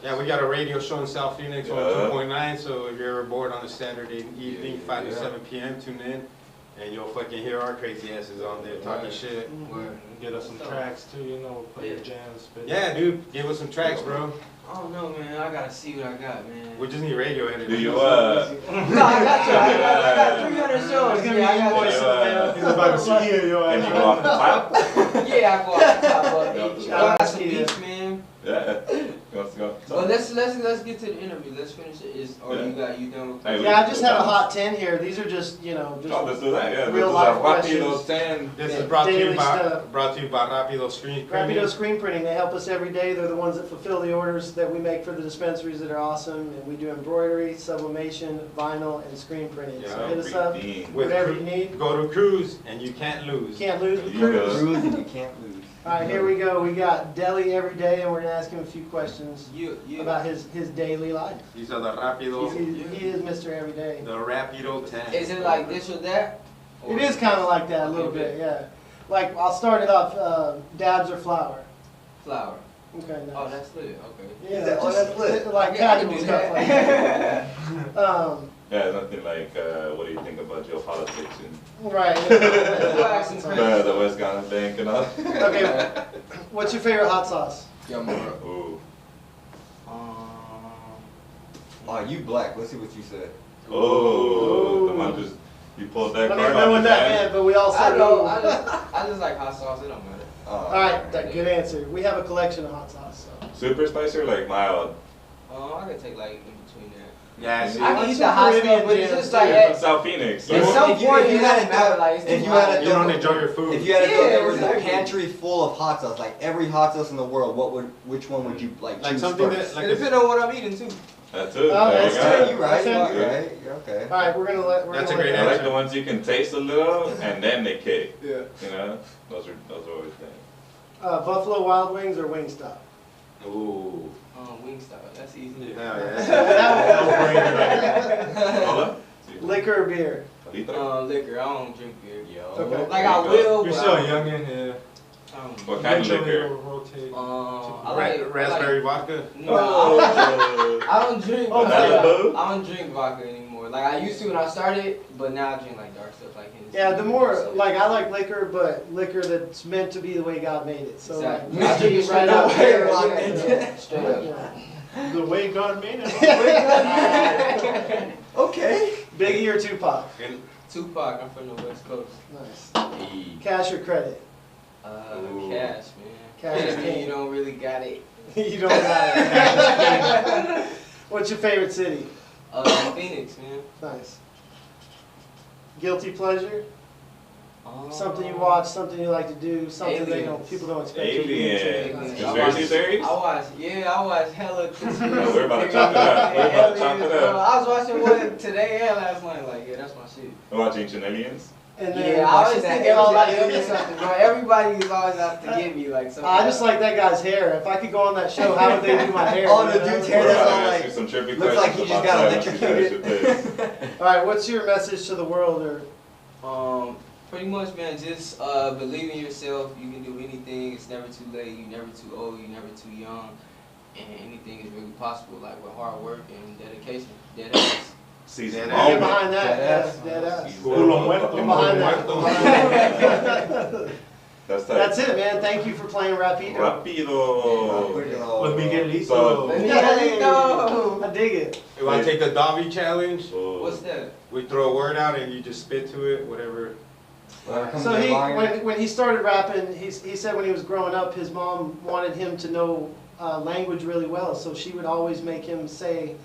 Yeah, we got a radio show in South Phoenix on Yeah. 2.9, so if you're ever bored on a Saturday evening, 5 to Yeah. 7 p.m., tune in, and you'll fucking hear our crazy asses on there talking Right. shit. Word. Get us some tracks too, you know, play your jams. Spit. Yeah, dude, give us some tracks, bro. I don't know, man. I gotta see what I got, man. We just need radio editors. Do you No, I got you. I got 300 shows. It's gonna Yeah, I be got invoice you. man. He's about to see you, yo. Can you go off the top? Yeah, I go off the top of Go the off beach. the I top. got some beats, man. Yeah. Let's go. But let's get to the interview. Let's finish it. Yeah. You done with Hey, Yeah, I just had a hot 10 here. These are just, you know, Oh, let's just do that. Yeah. real This life is a questions. Rapido 10. This is brought to Daily you by stuff. Rapido Screen Printing. Rapido Screen Printing. They help us every day. They're the ones that fulfill the orders that we make for the dispensaries that are awesome. And we do embroidery, sublimation, vinyl, and screen printing. So Yeah. hit us up. Everything. With Whatever Cru- you need. Go to Cruise, and you can't You lose. can't lose with You go. Cruise. Cruise and you can't lose. All right, here we go. We got Deli every day, and we're gonna ask him a few questions you. about his daily life. These are the Rapido, He is Mr. Everyday. the Rapido 10. Is it like this or that? Or- It is kind of like that a little bit, yeah. Like I'll start it off. Dabs or flour. Flour. Okay, nice. Oh, that's lit. Okay. Yeah, Oh, that's lit. like I can casual do stuff like that. that. Yeah, nothing like, what do you think about geopolitics and Right. Wax and the West Ghana Bank and all? Okay, what's your favorite hot sauce? Yeah, more. Ooh. Oh, you black. Let's see what you said. Oh, the man just, you pulled that I card don't know on what his that hand. meant, but we all I said know. ooh. I just like hot sauce. It don't matter. All right, good answer. We have a collection of hot sauce. So. Super spicy or like mild? I can take like in between that. Yeah, see, I can eat Some the hot Caribbean stuff, but it's jams, just like You're from at South Phoenix. So at If some you- point if you it had don't a matter. dog- Like it's if too you had hot. a you don't enjoy your food. If you had a Yeah, dog that was exactly. a pantry full of hot sauce, like every hot sauce in the world, which one would you like Like choose something first? that, like It depends on what I'm eating too. That's it. Oh, There you that's go. Yeah, you right, you Okay. right, you're okay. All right, we're gonna let. That's a great I like answer. the ones you can taste a little and then they kick. Yeah. You know, those are always things. Buffalo Wild Wings or Wingstop? Ooh. Wingstop, that's easy. Hell yeah. Hold up. Liquor or beer? Litra? Liquor. I don't drink beer. Yo. Okay. Like I will. You're but still I a don't- youngin', yeah. I don't- What kind of liquor? Rotate. I like Raspberry vodka. No, I don't drink. Oh, Malibu? I don't drink vodka anymore. Like I used to when I started, but now I drink like dark stuff like Hennessy. Yeah, the more like I like liquor, but liquor that's meant to be the way God made it. So Exactly. like, I drink it right straight out up. there. Yeah, straight up. Yeah. The way God made it. Okay. Biggie or Tupac? Tupac, I'm from the West Coast. Nice. Cash or credit? Ooh. Cash, man. Cash is Man, king. you don't really got it. You don't got it. What's your favorite city? Phoenix, man. Nice. Guilty pleasure? Something you watch, something you like to do, something they don't, Aliens. people don't expect you to do. Aliens. Conspiracy theories? I watch hella conspiracy. No, we're about to chop it up. We're about to chop it Bro, up. I was watching one today and last night. Like, yeah, that's my shit. We're watching Ancient Aliens. And then Yeah, I always that think it's all about alien- to give me something, bro. Everybody is always out to give me like something. I just like that guy's hair. If I could go on that show, how would they do my hair? Oh, the You know? dude's hair We're that's about all to ask like- you some trippy looks like questions he just about got that once you finish electrocuted. with this. All right, what's your message to the world? Or Pretty much, man, just believe in yourself. You can do anything. It's never too late. You're never too old. You're never too young. And anything is really possible, like with hard work and dedication. Dead ass. Season Yeah, get moment. behind that. Dead Yes, dead ass. Culo muerto. Get behind that. Culo muerto. That's That's it, man. Thank you for playing Rapido. Rapido. With Miguelito. So- No. I dig it. You want to take the Dobby challenge? What's that? We throw a word out and you just spit to it, whatever. So when he started rapping, he said when he was growing up, his mom wanted him to know language really well, so she would always make him say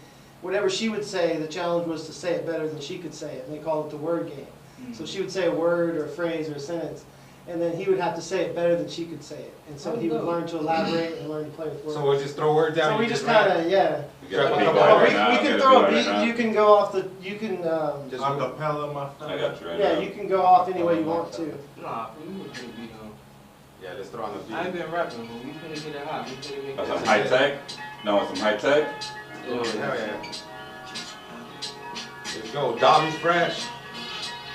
whatever she would say. The challenge was to say it better than she could say it, and they call it the word game. So she would say a word or a phrase or a sentence, and then he would have to say it better than she could say it, and so he would learn to elaborate and learn to play with words. So we'll just throw words out. So and we you just rap. kind of, yeah. You got a We- beat we right now. We Get can a throw a right beat. now. You can go off the. You can. Just acapella, my friend. I got you right Yeah, now. you can go off any way you want to. Nah, for me, it's gonna be Yeah, let's throw on the I ain't beat. been rapping, but we finna get it hot. We finna make That's it some high tech. No, some high tech. Hell yeah. Let's go. Dobby's fresh.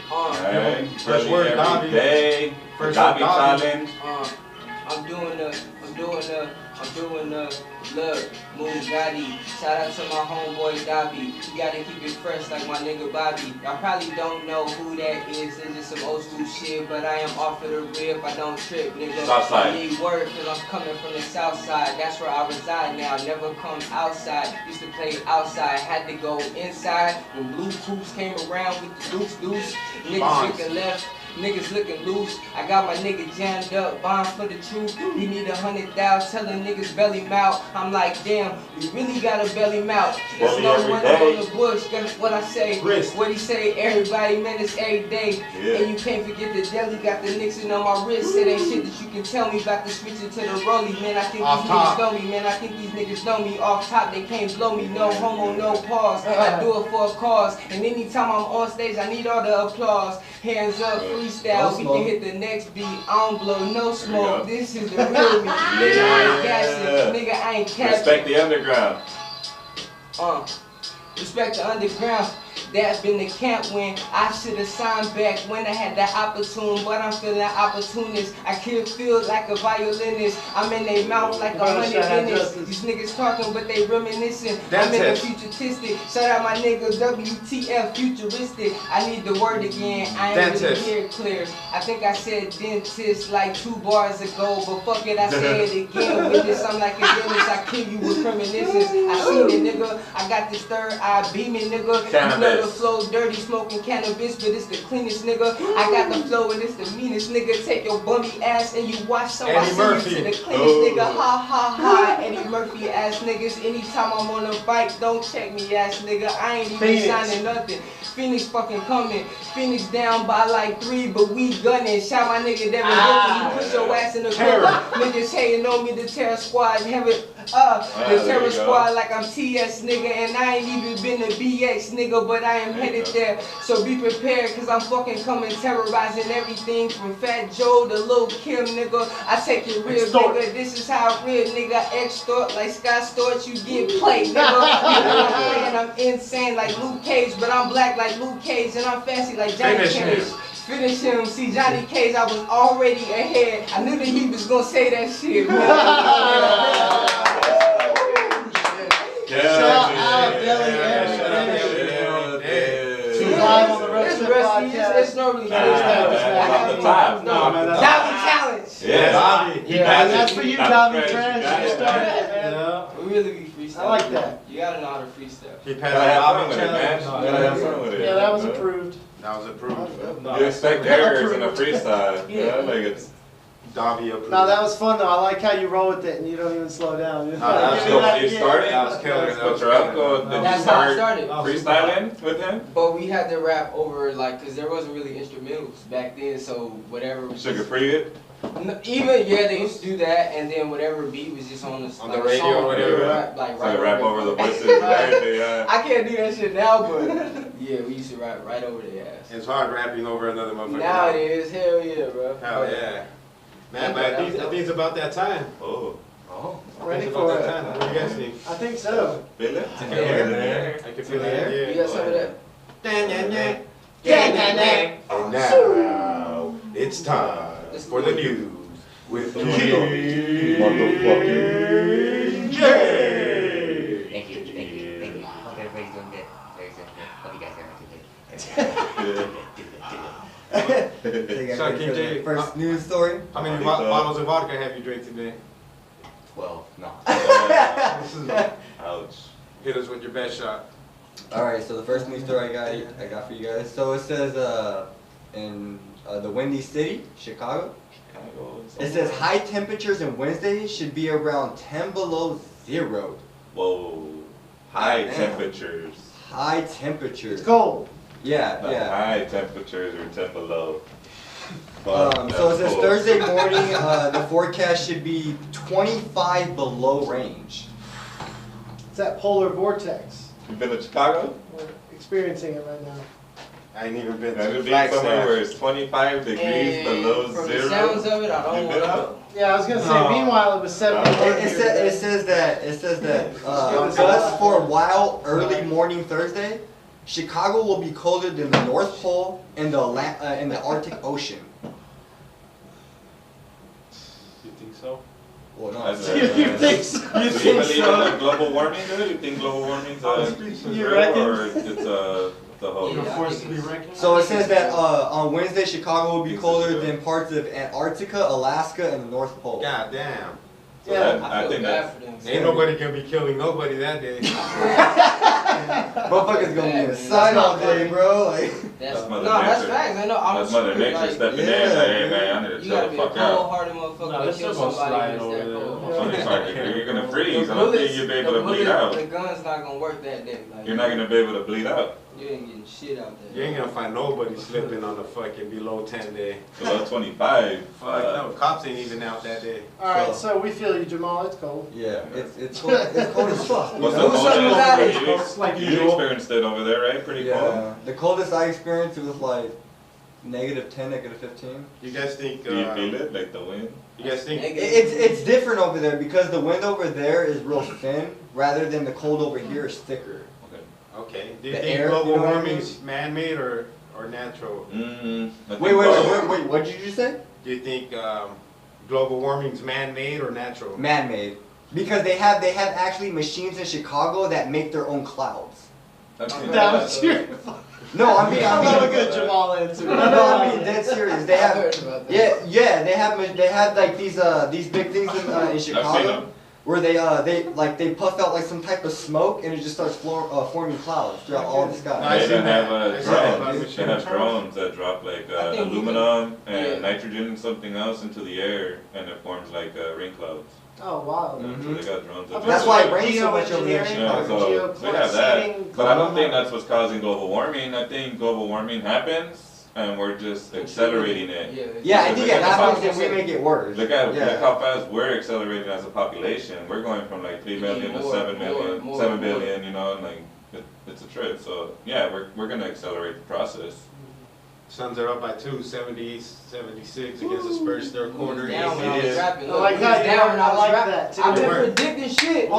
Hey, First early word, every Dobby. day. First Dobby word, Dobby. challenge. I'm doing the look, Mugatti. Shout out to my homeboy Dobby. You gotta keep it fresh like my nigga Bobby. Y'all probably don't know who that is. It's just some old school shit, but I am off of the rip. I don't trip, nigga. Southside. I need word cause I'm coming from the south side. That's where I reside now. Never come outside. Used to play outside. Had to go inside. When Blue Coops came around with the deuce. Niggas Bonds. looking left. Niggas looking loose. I got my nigga jammed up, bond for the truth. He need 100,000, telling niggas belly mouth. I'm like, damn, we really got a belly mouth. There's Belly no every one day. on the bush. That's what I say. Wrist. What he say? Everybody, man, it's every day. Yeah. And you can't forget the deli. Got the Nixon on my wrist. It ain't shit that you can tell me. About to switch it to the rollie, man. I think Off these top. niggas know me, man. I think these niggas know me. Off top, they can't blow me. No homo, no pause. I do it for a cause. And anytime I'm on stage, I need all the applause. Hands up, freestyle. We can hit the next beat. I don't blow no smoke. This is the real me. Nigga, I ain't gassing. Nigga, I ain't catching. Respect the underground. Respect the underground. That been the camp when I should have signed back when I had that opportune, but I'm feeling opportunist. I can feel like a violinist. I'm in their mouth like a honey minutes. These niggas talking, but they reminiscing. I'm in the futuristic. Shout out my nigga WTF futuristic. I need the word again. I ain't really hear it clear. I think I said dentist like 2 bars ago, but fuck it, I say it again. With this, I'm like a dentist. I kill you with premonitions. I seen it, nigga. I got this third eye beaming, nigga. You know the flow dirty, smoking cannabis, but it's the cleanest nigga. I got the flow and it's the meanest nigga. Take your bummy ass and you watch, so I Eddie send Murphy. you to the cleanest nigga. Ha ha ha. Eddie Murphy ass niggas. Anytime I'm on a bike, don't check me ass nigga. I ain't even Phoenix. signing nothing. Phoenix fucking coming. Phoenix down by like 3, but we gunning. Shout my nigga Devin Booker, you put your ass in the corner. Niggas hating on me, the terror squad. Have it, the there terror you go. squad like I'm TS nigga. And I ain't even been to BX nigga, but I am headed there. So be prepared, cause I'm fucking coming terrorizing everything from Fat Joe to Lil Kim nigga. I take it real Extort. nigga. This is how real nigga extort. Like Sky Storch, you get played nigga. I'm playing, I'm insane like Luke Cage, but I'm black like Luke Cage, and I'm fancy like Johnny Finish Cage. him. Finish him. See Johnny Cage, I was already ahead. I knew that he was gonna say that shit, man. Shout out Deli every day. She's live on the It's Roast rusty. podcast. It's normally Nah, freestyle. that's I off got the one. top. No, man, that's Dobby challenge. Yeah. Dobby. Yeah, and that's for you, Dobby Fresh, Fresh. you got You it. started it, man. We really be freestyle. I like that. You gotta know how to freestyle. He passed Gotta the have fun Dobby with it, man. challenge. Gotta have fun with it. Yeah, that was approved. That was approved. No, You expect errors in a freestyle. Yeah, like it's. Dobby approved. No, that was fun though. I like how you roll with it and you don't even slow down. that was Give me dope. that You again. started? That was killer. That With was your uncle, killer. did you That's how I start started. freestyling with him? But we had to rap over like, cause there wasn't really instrumentals back then, so whatever. Was Sugar just, free it? even they used to do that, and then whatever beat was just on the On like the a radio song, or whatever. Rap, like So you rap over the voices and everything, yeah. I can't do that shit now, but yeah, we used to rap right over their ass. It's hard rapping over another motherfucker. Now it is, hell yeah, bro. Hell yeah. Man, but I think it's about that time. Oh, Ready It's for about it. that time. What do you guys think? I think so. feel it? I can feel it. I can feel it. You got some of that? And now it's time for the news with Thank you. King J. Thank you. Hope everybody's doing good. Very good. Hope you guys are doing good. So you guys So, ready King for the J, first news story? How many I think so. bottles of vodka have you drank today? 12. No. Ouch. Hit us with your best shot. All right, so the first news story I got for you guys. So it says in the Windy City, Chicago. It says high temperatures on Wednesday should be around 10 below zero. Whoa. High Damn. temperatures. High temperatures. It's cold. Yeah, The yeah. high temperatures are 10 below. So it says Thursday morning, the forecast should be 25 below range. It's that polar vortex. You been to Chicago? We're experiencing it right now. I ain't even been Have to you been Flagstaff. somewhere where it's 25 degrees And below from zero? the sounds of it, I don't want to know. Yeah, I was gonna say. No. Meanwhile, it was 71 It here says today. that just for a while early morning Thursday, Chicago will be colder than the North Pole and the Arctic Ocean. You think so? Well, no, That's it's- You think so? Do you believe in global warming, dude? You think global warming's You real reckon? or it's a hoax? You're Yeah, I forced to think be it's- reckoned? So it says that on Wednesday, Chicago will be Pieces colder of- than parts of Antarctica, Alaska, and the North Pole. God damn. So Yeah. that- I I feel think bad that's for them. Ain't nobody gonna be killing nobody that day. Motherfuckers gonna be Man, inside all that's not day, bro. Like, That's Mother no, that's Nature. facts. I know. I'm That's Mother serious, Nature like, stepping in. Yeah, Like, hey dude. man, I need to You chill gotta the be a fuck out. cold-hearted motherfucker Nah, to they're kill still gonna somebody slide that's over that there. cold. So it's like, you're gonna freeze. I The don't think bullets- you'll be able the to bleed bullet- out. The gun's not gonna work that day. Like, You're not gonna be able to bleed out. You ain't getting shit out there. You ain't gonna find nobody slipping on the fucking below 10 day. Below 25. Fuck no, cops ain't even out that day. All right, so we feel you, Jamal. It's cold. yeah, it's cold. It's cold as fuck. you What's know? the something about it. coldest? Like You usual. experienced it over there, right? Pretty cold. Yeah, the coldest I experienced it was like -10, -15. You guys think? Do you feel it? Like the wind? You guys think? It's different over there because the wind over there is real thin, rather than the cold over here is thicker. Okay. Do you The think air, global you know what I warming's man-made or natural? Wait, what did you just say? Do you think global warming's man-made or natural? Man-made, because they have actually machines in Chicago that make their own clouds. That was your. No, I mean, I love a good Jamal answer. no, I mean dead serious. They I have heard about that. yeah, they have like these big things in I've seen Chicago. them. where they puff out like some type of smoke and it just starts forming clouds throughout all the sky. I They seen even have that. I seen drones. that. They have drones that drop like I think aluminum and yeah. nitrogen and something else into the air, and it forms like rain clouds. Oh, wow. So they got drones. That That's do why that. it rains so much over there in Geoengineering, Chicago. Yeah, so we have that. seeding, But I don't think that's what's causing global warming. I think global warming happens, and we're just accelerating it. Yeah, I think Look it at the happens and we population. make it worse. Look Yeah. how fast we're accelerating as a population. We're going from like 3 million to More, 7 million, more, 7 more. billion. You know, and like it's a trip. So yeah, we're gonna accelerate the process. Suns are up by 2, 70, 76 against the Spurs third quarter. Down when I It was is. rapping. I Look, like we that, was you down know, when I I was like rapping. that, too. I've been Word. predicting shit. I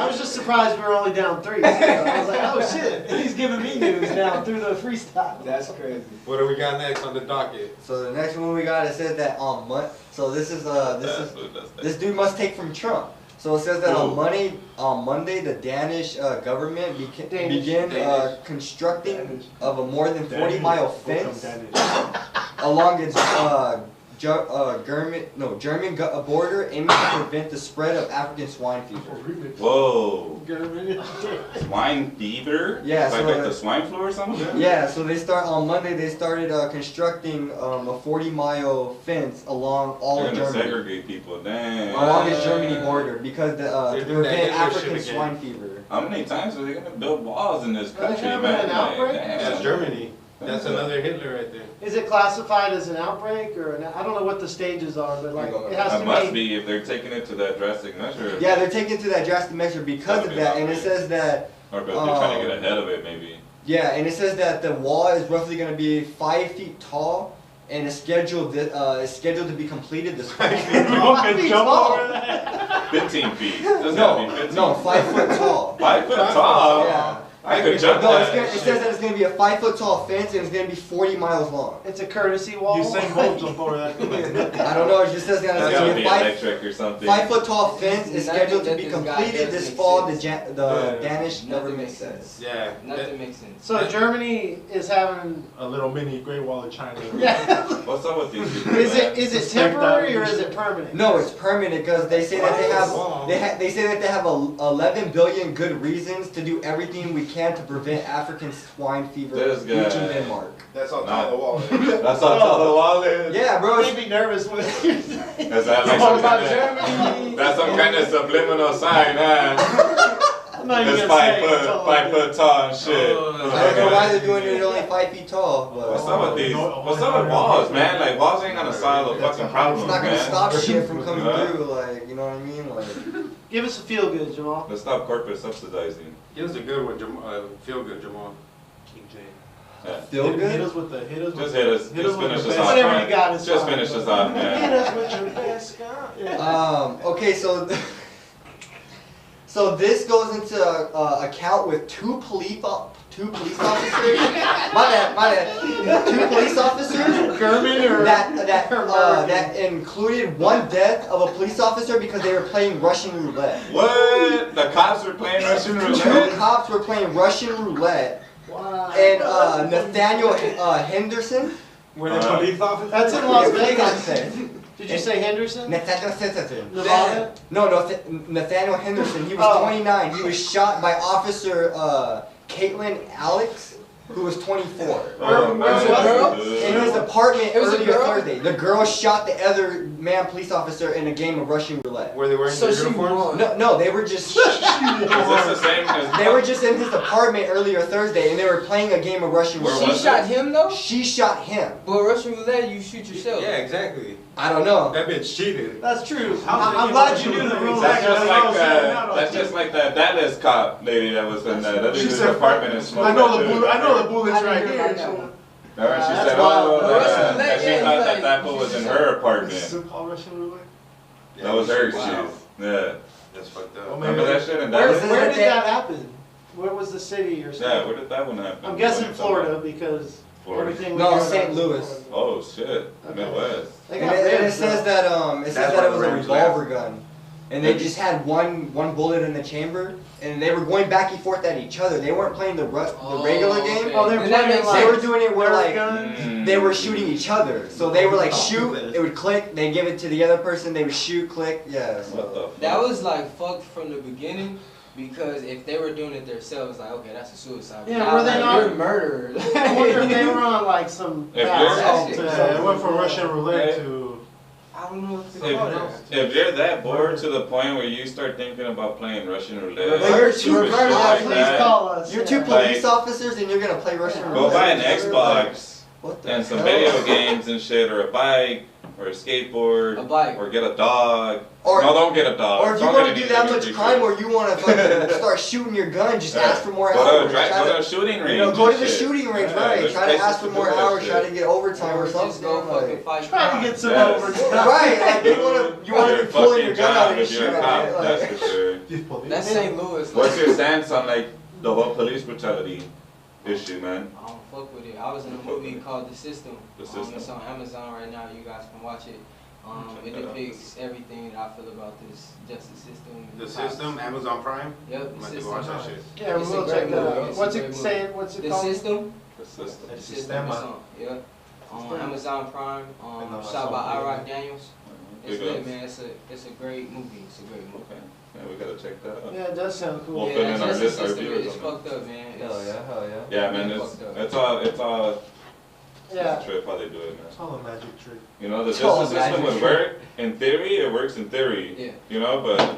was just surprised we were only down 3. I was like, oh shit, he's giving me news now through the freestyle. That's crazy. What do we got next on the docket? So the next one we got, it says that on so this is this dude must take from Trump. So it says that on Monday, the Danish government began constructing of a more than 40-mile fence along its German border, aiming to prevent the spread of African swine fever. Whoa, swine fever? Yeah, like, so like the swine flu or something. Yeah, so on Monday they started constructing a 40-mile fence along all They're of gonna Germany. segregate people. Dang. Along the Germany border because to They're doing that prevent Hitler African shit again. swine fever. How many times are they gonna build walls in this Are they country, having man? an outbreak? damn. That's Germany. That's another Hitler right there. Is it classified as an outbreak or I don't know what the stages are, but like it has That to must be. be if they're taking it to that drastic measure. Yeah, they're taking it to that drastic measure because of that, and it says that Or if they're trying to get ahead of it, maybe. yeah, and it says that the wall is roughly going to be 5 feet tall and is scheduled to be completed this fall. 15 feet. That's gotta be 15. No, 5 foot tall. 5 foot tall? Yeah. I could jump No, that. it says that it's going to be a 5 foot tall fence and it's going to be 40 miles long. It's a courtesy wall. Usain Bolt jump over that thing. I don't know. It just says that That's it's gotta going to be be a electric or something. 5 foot tall fence is scheduled to be Nothing completed this makes fall. sense. The Danish Nothing government makes says. sense. Yeah. Nothing makes sense. So Germany is having. A little mini Great Wall of China. Yeah. What's up with these people? Is man? it temporary or is it permanent? No, it's permanent because they say that they say that they have 11 billion good reasons to do everything we can to prevent African swine fever This guy. reaching Denmark. That's how tall the wall is. That's how tall the wall is. Yeah, bro. I'd be nervous when you're saying. Is that like some kind of, that's some kind of subliminal sign, huh? I'm not even It's gonna 5 say foot, it's tall. 5 foot tall and shit. I don't know why they're doing it only 5 feet tall, What's but up with these? What's up with walls, man? Like walls ain't gonna solve the fucking problem, it's not gonna man. stop shit from coming Yeah. through. Like, you know what I mean? Like, Give us a feel good, Jamal. Let's stop corporate subsidizing. Give us a good one, Jamal. Feel good, Jamal. King James. Yeah. feel Hit good. us with the Just hit us. Hit Just us with finish the us best. off. Whatever man. you got is Just fine. finish us off, Hit man. us with your best gun. Yeah. Okay, so this goes into account with two police officers. my bad. 2 police officers. German or That included one death of a police officer because they were playing Russian roulette. What? The cops were playing Russian 2 roulette? cops were playing Russian roulette, Wow. and Nathaniel Henderson. Where the police officer? That's in Las What did I Vegas. say? Did you say Henderson? Nathaniel Henderson. Nevada? No, Nathaniel Henderson. He was Oh. 29. He was shot by Officer Caitlin Alex, who was 24. Oh, Where was the man. girl? In his apartment It was a earlier girl? Thursday. The girl shot the other police officer in a game of Russian roulette. Were they wearing So their she uniforms? won. No, they were just Is this the same as... they were just in his apartment earlier Thursday, and they were playing a game of Russian Where roulette. was She shot him though? She shot him. But Russian roulette, you shoot yourself. Yeah, exactly. I don't know. That bitch cheated. That's true. How's it I'm get glad Russian you knew the roulette? rules. That's just like That's that's just like that Dallas cop lady that was in that She dude's said, apartment and smoked I know that the dude. bullet. I know the bullets I right didn't hear here. about that one. Remember she That's said, wild. oh, Russian that roulette, she yeah, thought like, that fool was in her Is apartment. it called Russian roulette? That was her Wow. shit. Yeah. That's fucked Oh, up. man. Remember that shit in Where, Dallas? where did that happen? Where was the city or Yeah, something? where did that one happen? I'm guessing Florida because Florida. everything we No, hear St. about is Louis. Florida. Oh shit, Okay. Midwest. They And got it ribs, says though. that it That's was why a the Rams revolver gun. and they just had one bullet in the chamber, and they were going back and forth at each other. They weren't playing the regular game. okay. Oh, they're Then that playing makes like They were doing it where Nerf like guns. they were shooting each other. So they were like shoot, it would click, they give it to the other person, they would shoot, click, yeah. So. What the fuck? That was like fucked from the beginning. Because if they were doing it themselves, like, okay, that's a suicide. Yeah, Now, were they like, not- you're murdered. I wonder if they were on like some If bath you're- salt That's or it. something. Yeah, it went from Russian roulette to. I don't know what to If- call that. If you're that bored to the point where you start thinking about playing Russian roulette, But you're stupid too- shit Yeah, like please that, call us. You're yeah. two police Like- officers and you're gonna play Russian Go roulette. go buy an Xbox What the and some hell? video games and shit, or a bike, or a skateboard, A bike. or get a dog. Or- No, don't get a dog. Or if you Don't want get to do any that little much creatures. crime where you want to fucking start shooting your gun, just ask for more Go hours. to Try a shooting range. you know, go to and the shit. shooting range, Yeah, right? there's Try to places ask for to more do that hours, shit. try to get overtime or Or something. just go fucking Like, fight Try to crime. get some Yes. overtime. right, like you want to Your be pulling fucking your gun out job and if you're shooting a at cop, it. that's Like, for sure. That's St. Louis. What's like, your stance on like the whole police brutality issue, man? I don't fuck with it. I was in a movie called The System. The System. It's on Amazon right now. You guys can watch it. It Check that out. depicts everything that I feel about this justice system. The cops. system, Amazon Prime. Yep, I'm the gonna have to system. watch that shit. Yeah, we It's a will great check that movie. out. It's What's a it great saying? What's it The called? System. The system. El System. Sistema. It's on, yep. On Sistema. Amazon Prime. And Shot by Amazon Iraq Prime. Daniels. It's Big lit, ups. man. It's a great movie. It's a great movie. Okay. Yeah, we gotta check that out. Yeah, it does sound cool. We'll fill in our justice list, our system, viewers it's on that. fucked up, man. hell It's- yeah, hell yeah. Yeah, man, it's all Yeah. it's a trip how they do it, man. It's all a magic trick. You know, the It's all justice system magic. would work in theory. It works in theory. Yeah. You know, but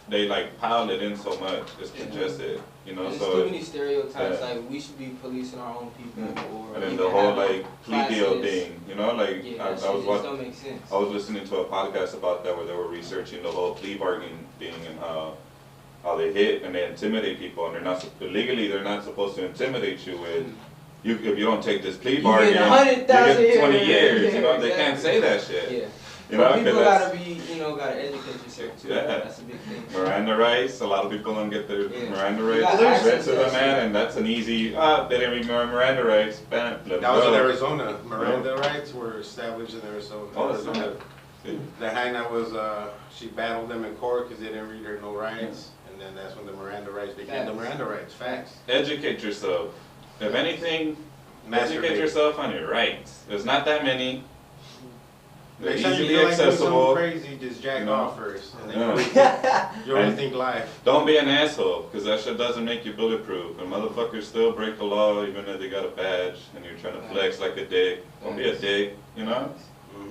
they like piled it in so much. It's Yeah. congested. You know, There's so. too many stereotypes. yeah. Like we should be policing our own people, or And then even the whole having like plea deal classes. thing, you know, like Yeah, I that shit was just watching. don't make sense. I was listening to a podcast about that where they were researching the whole plea bargaining thing and how they hit and they intimidate people and they're not legally they're not supposed to intimidate you with you if you don't take this plea You bargain get 100,000 you get 20 years. years. You know Yeah, they can't say that shit. Yeah. You know, people 'cause gotta that's be, gotta educate yourself too. Yeah. That's a big thing. Miranda rights. A lot of people don't get their Yeah. Miranda You rights gotta read access to that them, shit. man, and that's an easy. They didn't read my Miranda rights. Bam, let That was in go. Arizona. Miranda rights were established in Arizona. Oh, that's not. The Haina was, she battled them in court because they didn't read her no rights. And then that's when the Miranda rights became the Facts. Miranda rights. Facts. Educate yourself. If anything, educate Masturbate. yourself on your rights. There's not that many. They're Next time you easily feel like doing something accessible. crazy, just jack No. off first. And then Yeah. you only think life. Don't be an asshole, because that shit doesn't make you bulletproof. And motherfuckers still break the law even if they got a badge and you're trying to flex like a dick. Don't be a dick, you know?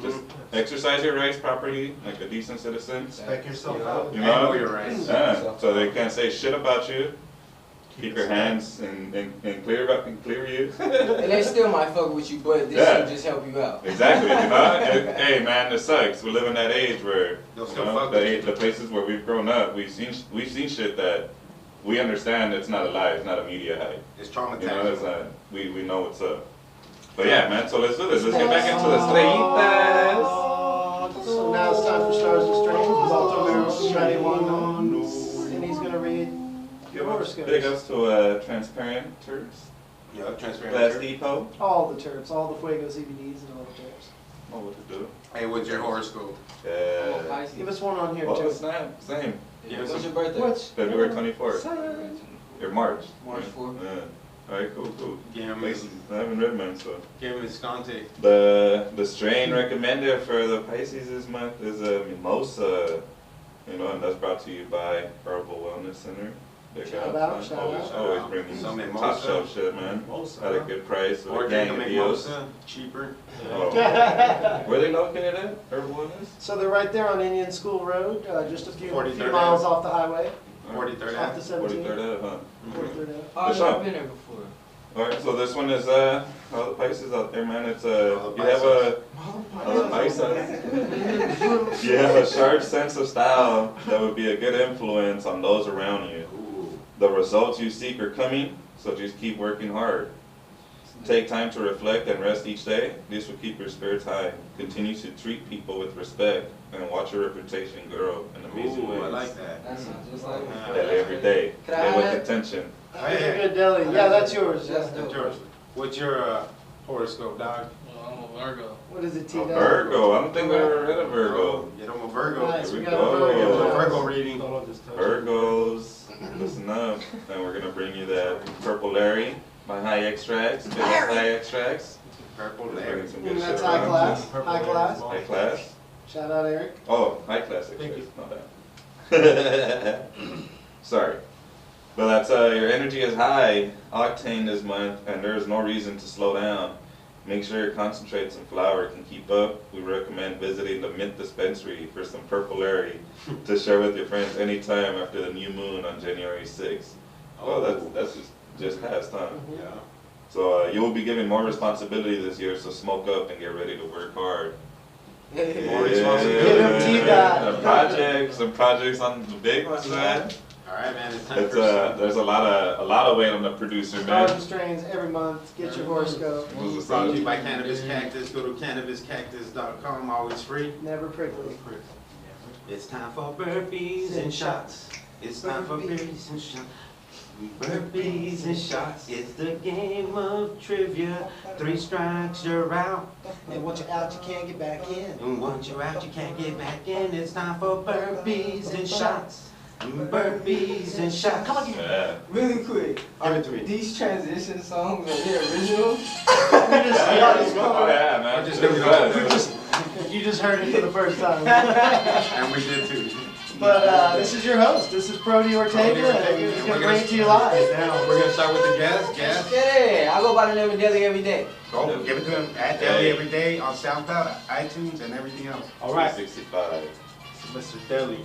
Just exercise your rights properly, like a decent citizen. Spec yourself out. You And know know? your rights. Yeah, so they can't say shit about you. Keep your hands and clear you. And they still might fuck with you, but this Yeah. should just help you out. Exactly, you know? Hey man, it sucks. We live in that age where They'll you still know, fuck the, with you. the places where we've grown up, we've seen shit that we understand it's not a lie, it's not a media hype. It's You know, traumatizing. it's not, we know what's up. But yeah, man, so let's do this. Let's get back into the estrellitas. So now it's time for Stars and Strings. Baltimore Shady and he's gonna read your horoscopes. Big ups to Transparent Turks, Yeah, transparent. Glass shirt. Depot. All the terps, all the Fuego CBDs and all the terps. Oh, what to do? Hey, what's your horoscope? I'm a Yeah. Pisces. Give us one on here Well, too. snap, same. Yeah, What's some- your birthday? What's February 24th. Sign. Or March. March 4th. Yeah. Alright, cool. Gam Pisces. I haven't read mine, so. Visconti. The strain recommended for the Pisces this month is a mimosa, you know, and that's brought to you by Herbal Wellness Center. They Shout got out, shout always, out. always bringing Some top mimosa. shelf shit, man. Mimosa, At a huh? good price Or with a drink gang a of deals. mimosa, cheaper. Oh. Where they located at? Herbal Wellness? So they're right there on Indian School Road, just a few 43rd miles Ave. off the highway, 43rd off the Ave. 17. 43rd Ave, huh? 43rd Ave. Oh, I've What's never up? been there before. Alright, so this one is all the Pisces out there, man. It's All the you have a Pisces. all the Pisces. You have a sharp sense of style that would be a good influence on those around you. Ooh. The results you seek are coming, so just keep working hard. Take time to reflect and rest each day. This will keep your spirits high. Continue to treat people with respect and watch your reputation grow in amazing Ooh, ways. I like that. That sounds just like me. Daily, every day. Can I Live have with that? intention. That's a good deli. Yeah, that's yours. That's Yeah. dope. George, what's your horoscope, dog? Well, I'm a Virgo. What is it, A T-Dub? Virgo. I don't think we ever had a Virgo. Get them a Virgo. Nice, Here we we got a go. Get them a Virgo. Virgo reading. Don't just touch it. Virgos, listen up. And we're gonna bring you that Purple Larry by High Extracts. Big up High Extracts. Purple Just Larry. bringing some good That's shit high around. class. Purple High Larry class. Small. High class. Shout out Eric. Oh, high class Thank extracts. Not bad. Sorry. But that's your energy is high, octane this month, and there's no reason to slow down. Make sure your concentrates and flour can keep up. We recommend visiting the Mint Dispensary for some Purple Larry to share with your friends anytime after the new moon on January 6th. Oh, that's just past, huh? Yeah. So you will be given more responsibility this year, so smoke up and get ready to work hard. More responsibility. Get 'em T-Dot. Some projects on the big ones, man. All right, man. It's time It's for there's a lot of weight on the producer, man. Garden strains every month. Get your horoscope. What was the brought to you song? by Cannabis Cactus. Go to cannabiscactus.com. Always free. Never prickly. It's time for burpees and shots. It's time for burpees and shots. Burpees and shots. It's the game of trivia. 3 strikes, you're out. And once you're out, you can't get back in. And once you're out, you can't get back in. It's time for burpees and shots. Burpees and shots. Come on, give Yeah. Really quick, Give it to me. these transition songs are they original? Oh yeah, man. Just It's do it. good. You just heard it for the first time. And we did too. But this is your host. This is Prody Ortega. Prody Ortega, And he's and going we're to gonna bring it to you live. Now we're gonna start with the gas. Yeah, I go by the name of Deli every day. Go give it to him at Deli every day on SoundCloud, iTunes, and everything else. All right, 365. Mr. Deli.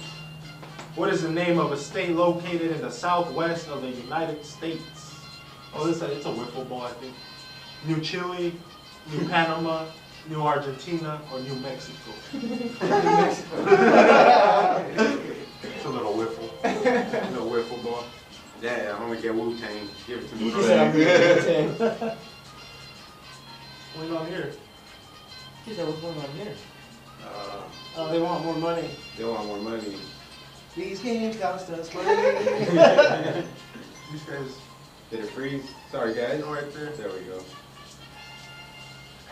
What is the name of a state located in the southwest of the United States? Oh, it's a wiffle ball, I think. New Chile, New Panama, New Argentina, or New Mexico? It's a little wiffle. Little wiffle ball. Yeah, I'm gonna get Wu-Tang. Give it to me. Wu-Tang. What's going on here? He said, what's going on here? Oh, they want more money. They want more money. These games cost us money. These guys. Did it freeze? Sorry, guys. Right there. There we go.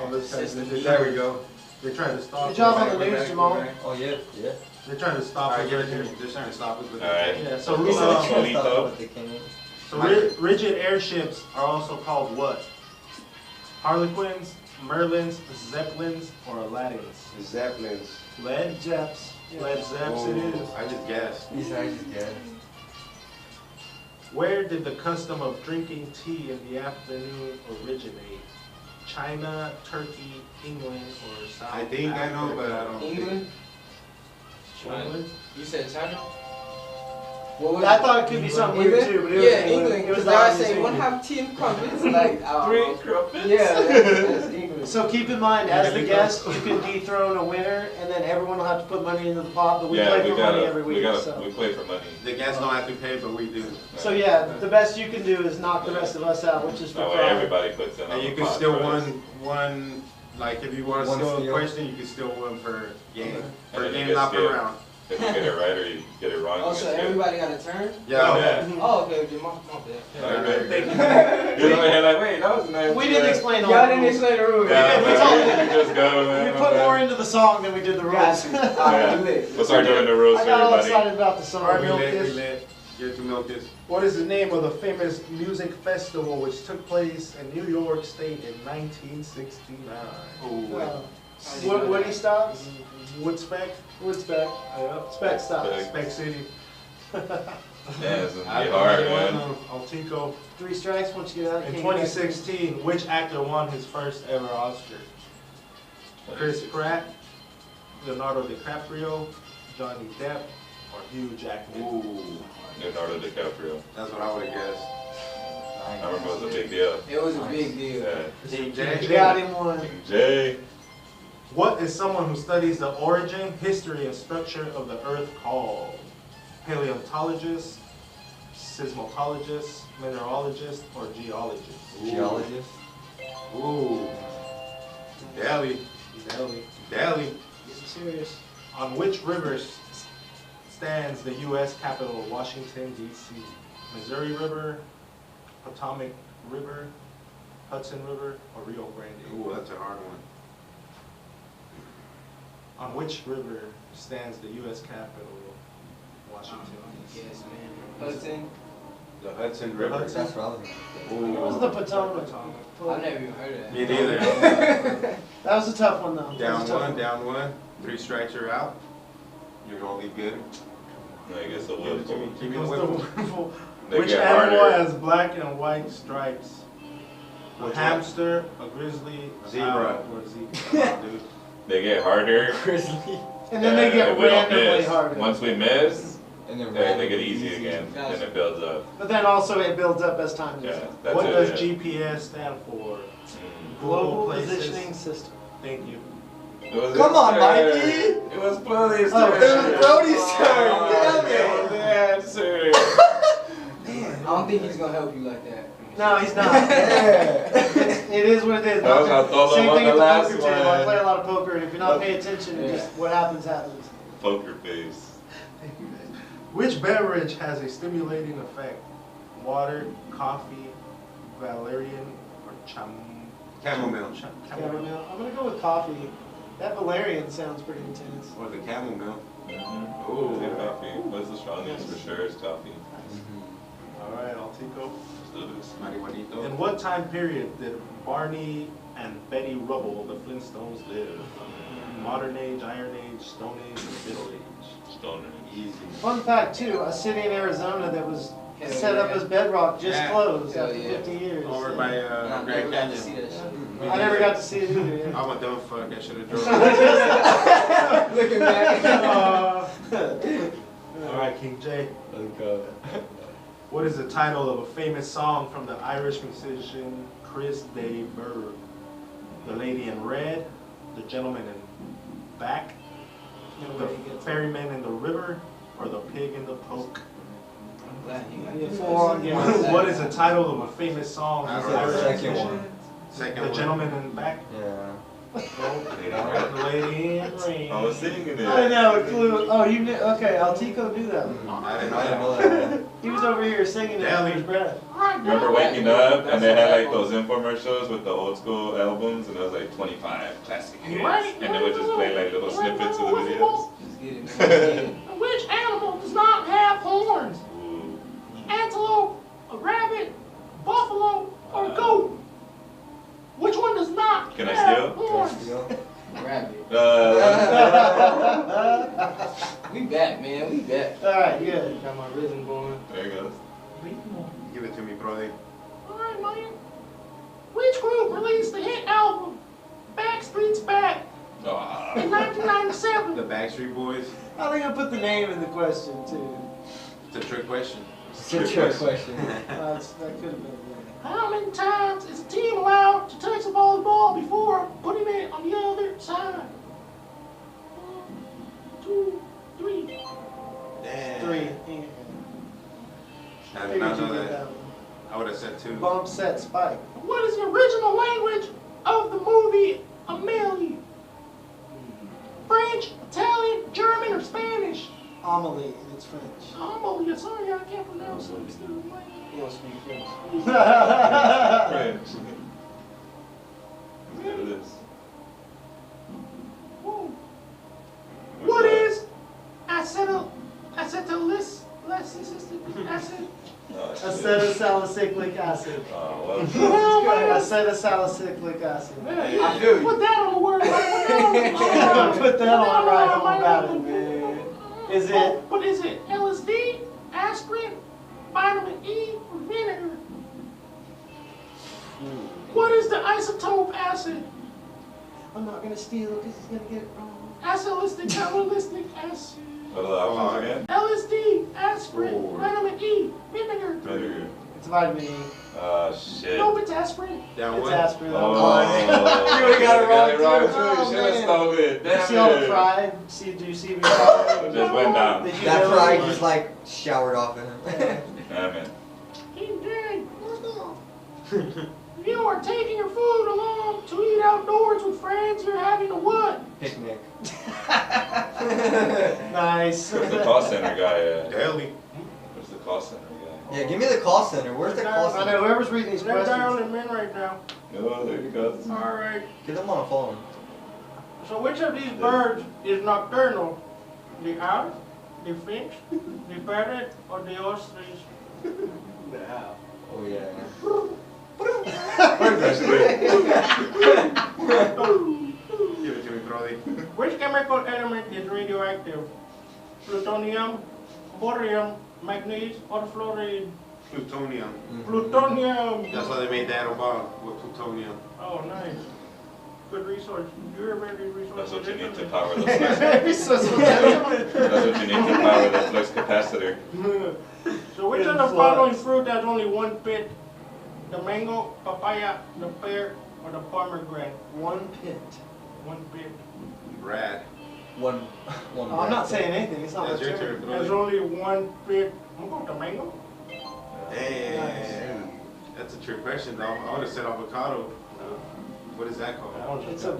Oh, this guy's There we go. They're trying to stop. Good job us. on the news, Jamal. Oh yeah, yeah. They're trying to stop Alright, us give it right to here. me. They're trying to stop us with Alright. Yeah, so, He said Uh, trust Cholito. us, but they can't. rigid airships are also called what? Harlequins, Merlins, Zeppelins, or Aladdins? Zeppelins. Lead? Jeps. Yeah. Lead Zeps it is. I just guessed. He said I just guessed. Where did the custom of drinking tea in the afternoon originate? China, Turkey, England, or South I think I know, Africa? but I don't think. England? England? You said China? What was I it? thought it could be something England? weird too, but it was Yeah, England. England. It was Because I obvious say, one England. have 10 crumpets, like, I don't know. crumpets? Yeah, that's England. So keep in mind, as the guest, you can dethrone a winner, and then everyone will have to put money into the pot, but we Yeah, play we for money gotta, every week. we play for money. The guests don't have to pay, but we do. So yeah, the best you can do is knock the rest of us out, which is for That way pride. everybody puts in on And the you can pot still prize. one, like if you want to One steal a steal. question, you can steal one per game. And Per then you game, get not per steal. round. If you get it right or you get it wrong, Oh, you so get skipped. everybody got a turn? Yeah. Yeah. Oh, okay, then my bad. Okay. Thank you. You're over here like, wait, that was nice. We didn't explain all Y'all the didn't rules. explain the rules. Yeah, We man, told you you. just go, man. We put more into the song than we did the rules. Got you. Alright, you lit. We'll start doing the rules I for got all everybody. excited about the song. Alright, We milk lit, we this. lit. Get to milk this. What is the name of the famous music festival which took place in New York State in 1969? Woody stops? Woodspec? Woodspec. Yep. Spec stops. Spec. Spec City. Yeah, it's gonna I be don't hard, know man. Altico. 3 strikes once you get out. In can't get back. 2016, which actor won his first ever Oscar? Chris Pratt, Leonardo DiCaprio, Johnny Depp, or Hugh Jackman? Ooh, Leonardo DiCaprio. that's what I would have guessed. I remember it was a big deal. It was a big deal. Yeah. Team You J. got him one. King J. What is someone who studies the origin, history, and structure of the Earth called? Paleontologist, seismologist, mineralogist, or geologist? Geologist. Ooh. Deli. Nelly. Deli. Getting serious. On which river stands the U.S. capital, Washington, D.C.? Missouri River, Potomac River, Hudson River, or Rio Grande? Ooh, that's a hard one. On which river stands the U.S. capital, Washington? Yes, man. Hudson. The Hudson River. Hudson? That's what I was thinking. It was the Potomac. I've never even heard of that. Me neither. That was a tough one though. That Down was a tough one, down one. 3 strikes, you're out. You're gonna be good. I guess it Give it was. to me. Give me the Goes the whistle. whistle. They Which get animal harder. has black and white stripes? A Which hamster, a grizzly, a Zebra. owl, or a zebra? Dude. They get harder. Grizzly. And then they get if we don't randomly miss. harder. Once we miss, And then they get easy again. Gotcha. Then it builds up. But then also it builds up as time goes Yeah, on. that's What it. does yeah. GPS stand for? Mm. Global Places. Positioning System. Thank you. It was Come his on, turn. Mikey. It was Brody's Oh, turn. it was Brody's turn. Oh, Damn that was it. the answer. I don't think he's gonna help you like that. No, he's not. It is what it is. That was how Tolo Same won thing the at the last poker table. I one. play a lot of poker, and if you're not paying attention, it Yeah. just what happens happens. Poker face. Which beverage has a stimulating effect? Water, coffee, valerian, or Chamomile. Chamomile. I'm gonna go with coffee. That valerian sounds pretty intense. Or the chamomile. Mm-hmm. Ooh. Yeah, coffee. What's the strongest for sure is coffee. All right, I'll take over. Let's do this. Marihuanito. In what time period did Barney and Betty Rubble, the Flintstones, live? Modern Age, Iron Age, Stone Age, or Middle Age? Stoner. Easy. Fun fact too: a city in Arizona that was Hell set up yeah. as bedrock just Yeah. closed Hell after yeah. 50 years. Over Yeah. by I Grand never got to see Canyon. that shit. I never got to see it either. Yeah. I'm a dumb fuck. I should have drove. Looking back. All right, King J. Let's go. What is the title of a famous song from the Irish musician Chris Day Burr? The Lady in Red, The Gentleman in Back, The Ferryman in the River, or The Pig in the Poke? I'm glad you got Yeah, that. full on, yeah. What is the title of a famous song I from don't the know. Irish Second musician? one. Second The one. Gentleman in Back? Yeah. The Lady in Red. I was singing it. I know, clue. Oh, you knew. Okay, Altico knew that one. I didn't I didn't know know that. that. He was over here singing it under his breath. Remember waking up and they had like those infomercials with the old school albums and it was like 25 classic hits and they would just play like little snippets of the videos. Let's get it, man. Let's get it. Which animal does not have horns? Ooh. Antelope, a rabbit, buffalo, or goat? Which one does not Can I have steal? horns? Rabbit. All We back, man. We back. right, good. Got my rhythm going. There it goes. Give it to me, brother. Alright, man. Which group released the hit album Backstreet's Back Ah. in 1997? The Backstreet Boys. I think I put the name in the question too. It's a trick question. It's a trick question. That could have been good. How many times is a team allowed to touch the volleyball before putting it on the other side? 1, 2, 3. Damn. 3. I did Figured not you know get that. that one. I would have said 2. Bump, set, spike. What is the original language of the movie Amelie? French, Italian, German, or Spanish? Amelie, and it's French. Amelie, sorry, I can't pronounce it. You don't speak French. French. Let's do this. Whoa. What is acetyl acid? Oh, shit. Acetylsalicylic acid. Oh, Well, Acetylsalicylic acid. I feel you. put that on the word. Right? Put that on right home about it, man. Is it? Oh, but is it LSD, aspirin, vitamin E, or vinegar? What is the isotope acid? I'm not gonna steal because he's gonna get it wrong. Acylistic acid. what are the options again? LSD, aspirin, Four. vitamin E, vinegar. Vinegar. It's vitamin E. Oh, shit. Nope, it's aspirin. Down It's one. aspirin. Oh, You would've got it wrong, too. too. Oh, Should have man. stole it. You Damn see all the it. pride? Do you see me? It just went down. Did you That know? pride just like showered off of him. Yeah, man. Indeed. You are taking your food along to eat outdoors with friends. You're having a what? Picnic. Nice. Where's the call center guy at? Daily. Where's the call center guy? Yeah, give me the call center. Where's the call I know center? whoever's reading these They're down questions. in men right now. Oh, there you go. All right. Get them on the phone. So which of these birds is nocturnal? The owl, the finch, the parrot, or the ostrich? Oh yeah. Give it to me, Brody. Which chemical element is radioactive? Plutonium, borium, manganese, or fluoride? Plutonium. Plutonium! That's why they made that bomb with plutonium. Oh, nice. Good resource. You're very resource. That's what you need to power the flux. That's what you need to power the flux capacitor. So which of the following fruit has only one pit? The mango, papaya, the pear, or the pomegranate? One pit. One pit. Rad. One. Oh, I'm not saying anything. It's not That's my your turn. turn, There's Brody. only one pit. I'm going to mango. Damn. That's a trick question, though. I would have said avocado. What is that called? It's a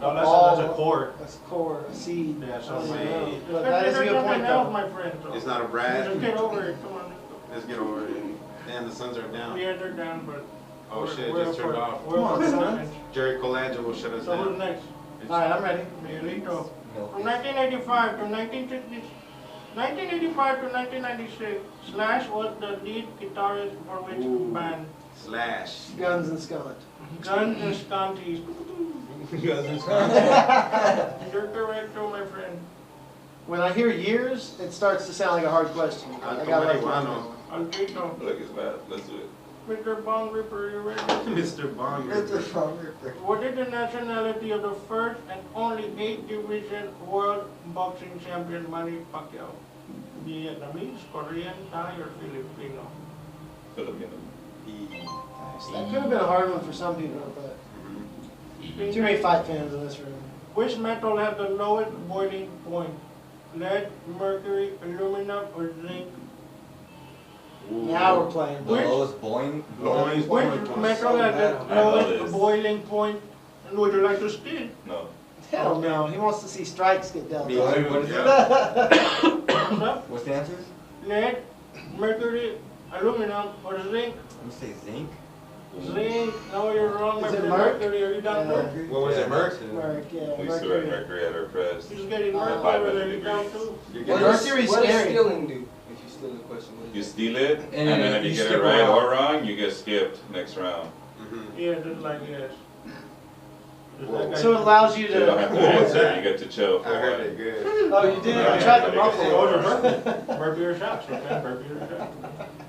That's a core. That's core, a seed. Yeah, so I don't wait. know. But that is a good point, Something else, though. my friend. So. It's not a Just Brad. get over it. Come on. Let's get over it. Damn, the suns are down. Yeah, they're down, but. Oh we're- shit, we're just turned for- off. We're Come on, for son. second. Jerry Colangelo will shut us So who's down. next? All right, I'm ready. Miguelito. Milk. From 1985 to 1985 to 1996, Slash was the lead guitarist for which Ooh. band? Slash. Guns and Scott. Guns and Scanties. You're correct, too, my friend. When I hear years, it starts to sound like a hard question. I got lucky on that one. Alquito. Look, it's bad. Let's do it. Mr. Bong Ripper, you ready? Mr. Bond. What is the nationality of the first and only 8-division world boxing champion Manny Pacquiao? Vietnamese, Korean, Thai, or Filipino? Filipino. That could have been a hard one for some people, but too many fight fans in this room. Which metal has the lowest boiling point? Lead, mercury, aluminum, or zinc? Now we're playing. The Which- lowest boing. Boing. Which metal has the I know lowest this. boiling point? And would you like to steal? No. Hell no. He wants to see strikes get dealt. Me out. too. What is Yeah. Thumbs up. What's the answers? Lead, mercury, aluminum, or zinc? I'm gonna say zinc. Zinc. No, you're wrong. Is my it friend. Merc? Mercury. Are you done, Yeah. Merc? What was it, Merc? Mark, yeah, We used to write Mercury. Mercury at our press. He's getting Merc 500 over there. You degrees. down too? You're What getting Mercury's does scary. stealing do? If you steal the question, what You is it? steal it, And and then if you you get skip it right around. or wrong, you get skipped next round. Mhm. Yeah, just like yes. Just Whoa. like I So it allows you So you don't have to. to answer, you get to chill for I a heard while. it good. Oh, you did? I Yeah. tried to Yeah. muffle Those it. are Merc. Merc your shots, okay? Merc your shots.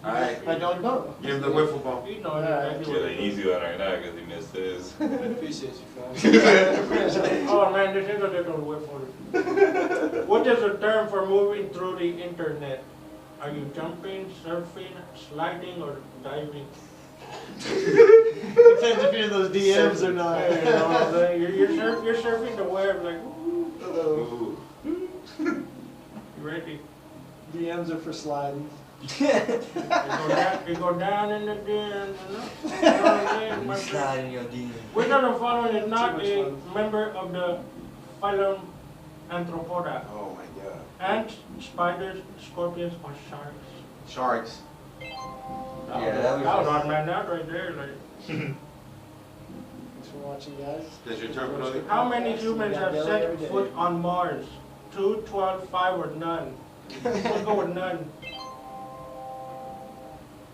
Alright, I don't know. give him the wiffle ball. You know Alright. exactly Yeah, what the it is. easy one right now because he missed his. Appreciate you, fam. Oh man, this is a little whip for it. What is the term for moving through the internet? Are you jumping, surfing, sliding, or diving? Depends if you're in those DMs or not. You know what I'm saying? You're surfing the web like, ooh, Ooh. you ready? DMs are for sliding. You go down in the DMs, you know? You know what I'm saying, my Slide friend? in your DMs. Which of the following is not Too a much member of the phylum Arthropoda? Oh my god. Ants, spiders, scorpions, or sharks? Sharks. Yeah, that was That was just- hard, man. That right there, like. Thanks for watching, guys. That's your turn, Brody. How many humans have Daily every set day. foot on Mars? 2, 12, 5, or none? We'll go with none.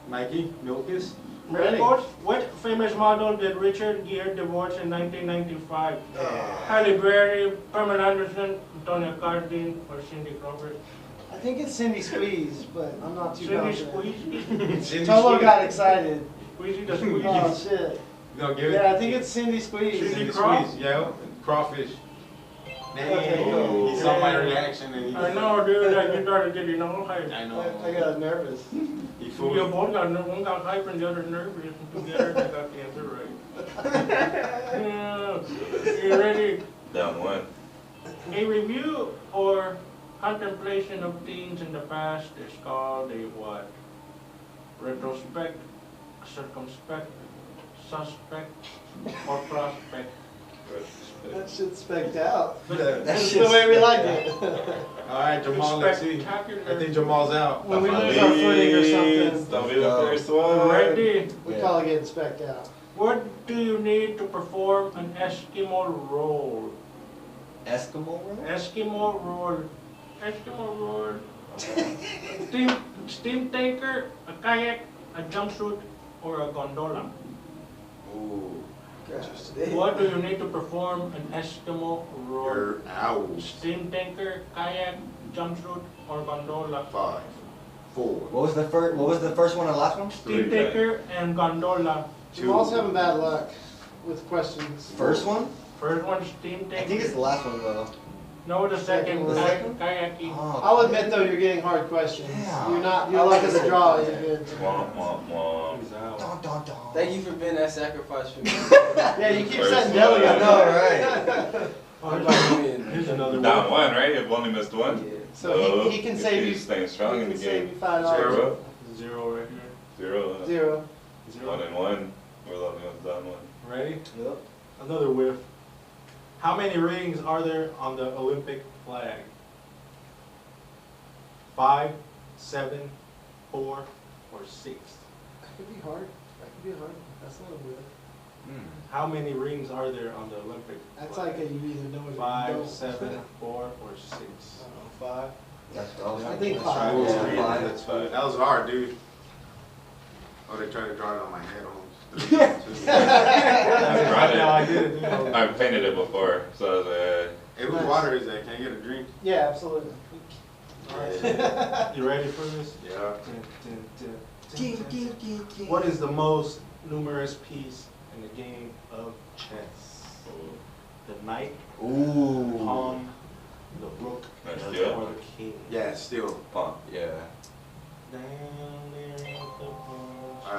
Mikey, Milkus. Ready. Records? What famous model did Richard Gere divorce in 1995? Halle Berry, Pamela Anderson, Antonia Cardin, or Cindy Crawford? I think it's Cindy Squeeze, but I'm not too Cindy confident. Squeezy? Tolo got excited. Squeezy the Oh, Squeezy. shit. You gonna give it? Yeah, I think it's Cindy Squeeze. Cindy Cindy Craw- Squeeze, yeah. Crawfish. Okay, Damn. He saw my reaction and he I know, dude, like you started getting all hyped. I know. I got nervous. He fooled You me. both got, one got hyped and the other nervous, and together they got the answer right. Yeah. You ready? Down one. A review or contemplation of things in the past is called a what? Retrospect, circumspect, suspect, or prospect. That shit's specked out. That That's the shit's way we like specked it. Alright, Jamal, let's see. Spectacular. I think Jamal's out. When we lose our footing or something, Don't be the first one. Ready? we Yeah. call it getting specked out. What do you need to perform an Eskimo roll? Eskimo roll? Eskimo roll. Eskimo roll. Steam tanker, a kayak, a jumpsuit, or a gondola. Ooh. What do you need to perform an Eskimo roll? You're out. Steam tanker, kayak, jumpsuit, or gondola. 5, 4. What was the first one and last one? Steam tanker and gondola. Jamal's having bad luck with questions. First one? First one, steam tanker. I think it's the last one though. No, the second, The second? kayaking. Oh, I'll admit though, you're getting hard questions. Yeah. You're luck of the draw. You're good. Womp, womp, womp. He's out. Dun, dun, dun. Thank you for being that sacrifice for me. Yeah, you keep First setting one. deli I up. know, right? Here's another Down one. 1, right? You've only missed 1. Yeah. So he can save you. He's staying strong He in the can save game. you $5. 0, 0 right here. 0, 0. 1 and 1. We're the only ones down 1. Ready? Yep. Another whiff. How many rings are there on the Olympic flag? 5, 7, 4, or 6? That could be hard. That could be hard. That's a little weird. How many rings are there on the Olympic That's flag? like a you either know or you 5, don't. 7, 4, or 6? 5. I think Let's 5. try Yeah, this. 3. That's 5. That was hard, dude. Oh, they tried to draw it on my head almost. 3, 2. Right. No, I did it. dude. I've painted it before, so I was like, Hey, whose water is that? Can I get a drink? Yeah, absolutely. You ready for this? Yeah. What is the most numerous piece in the game of chess? The knight, Ooh. pawn, the rook, Nice or deal. the king? Yeah, still. Pump. Yeah. Down there at the pawn.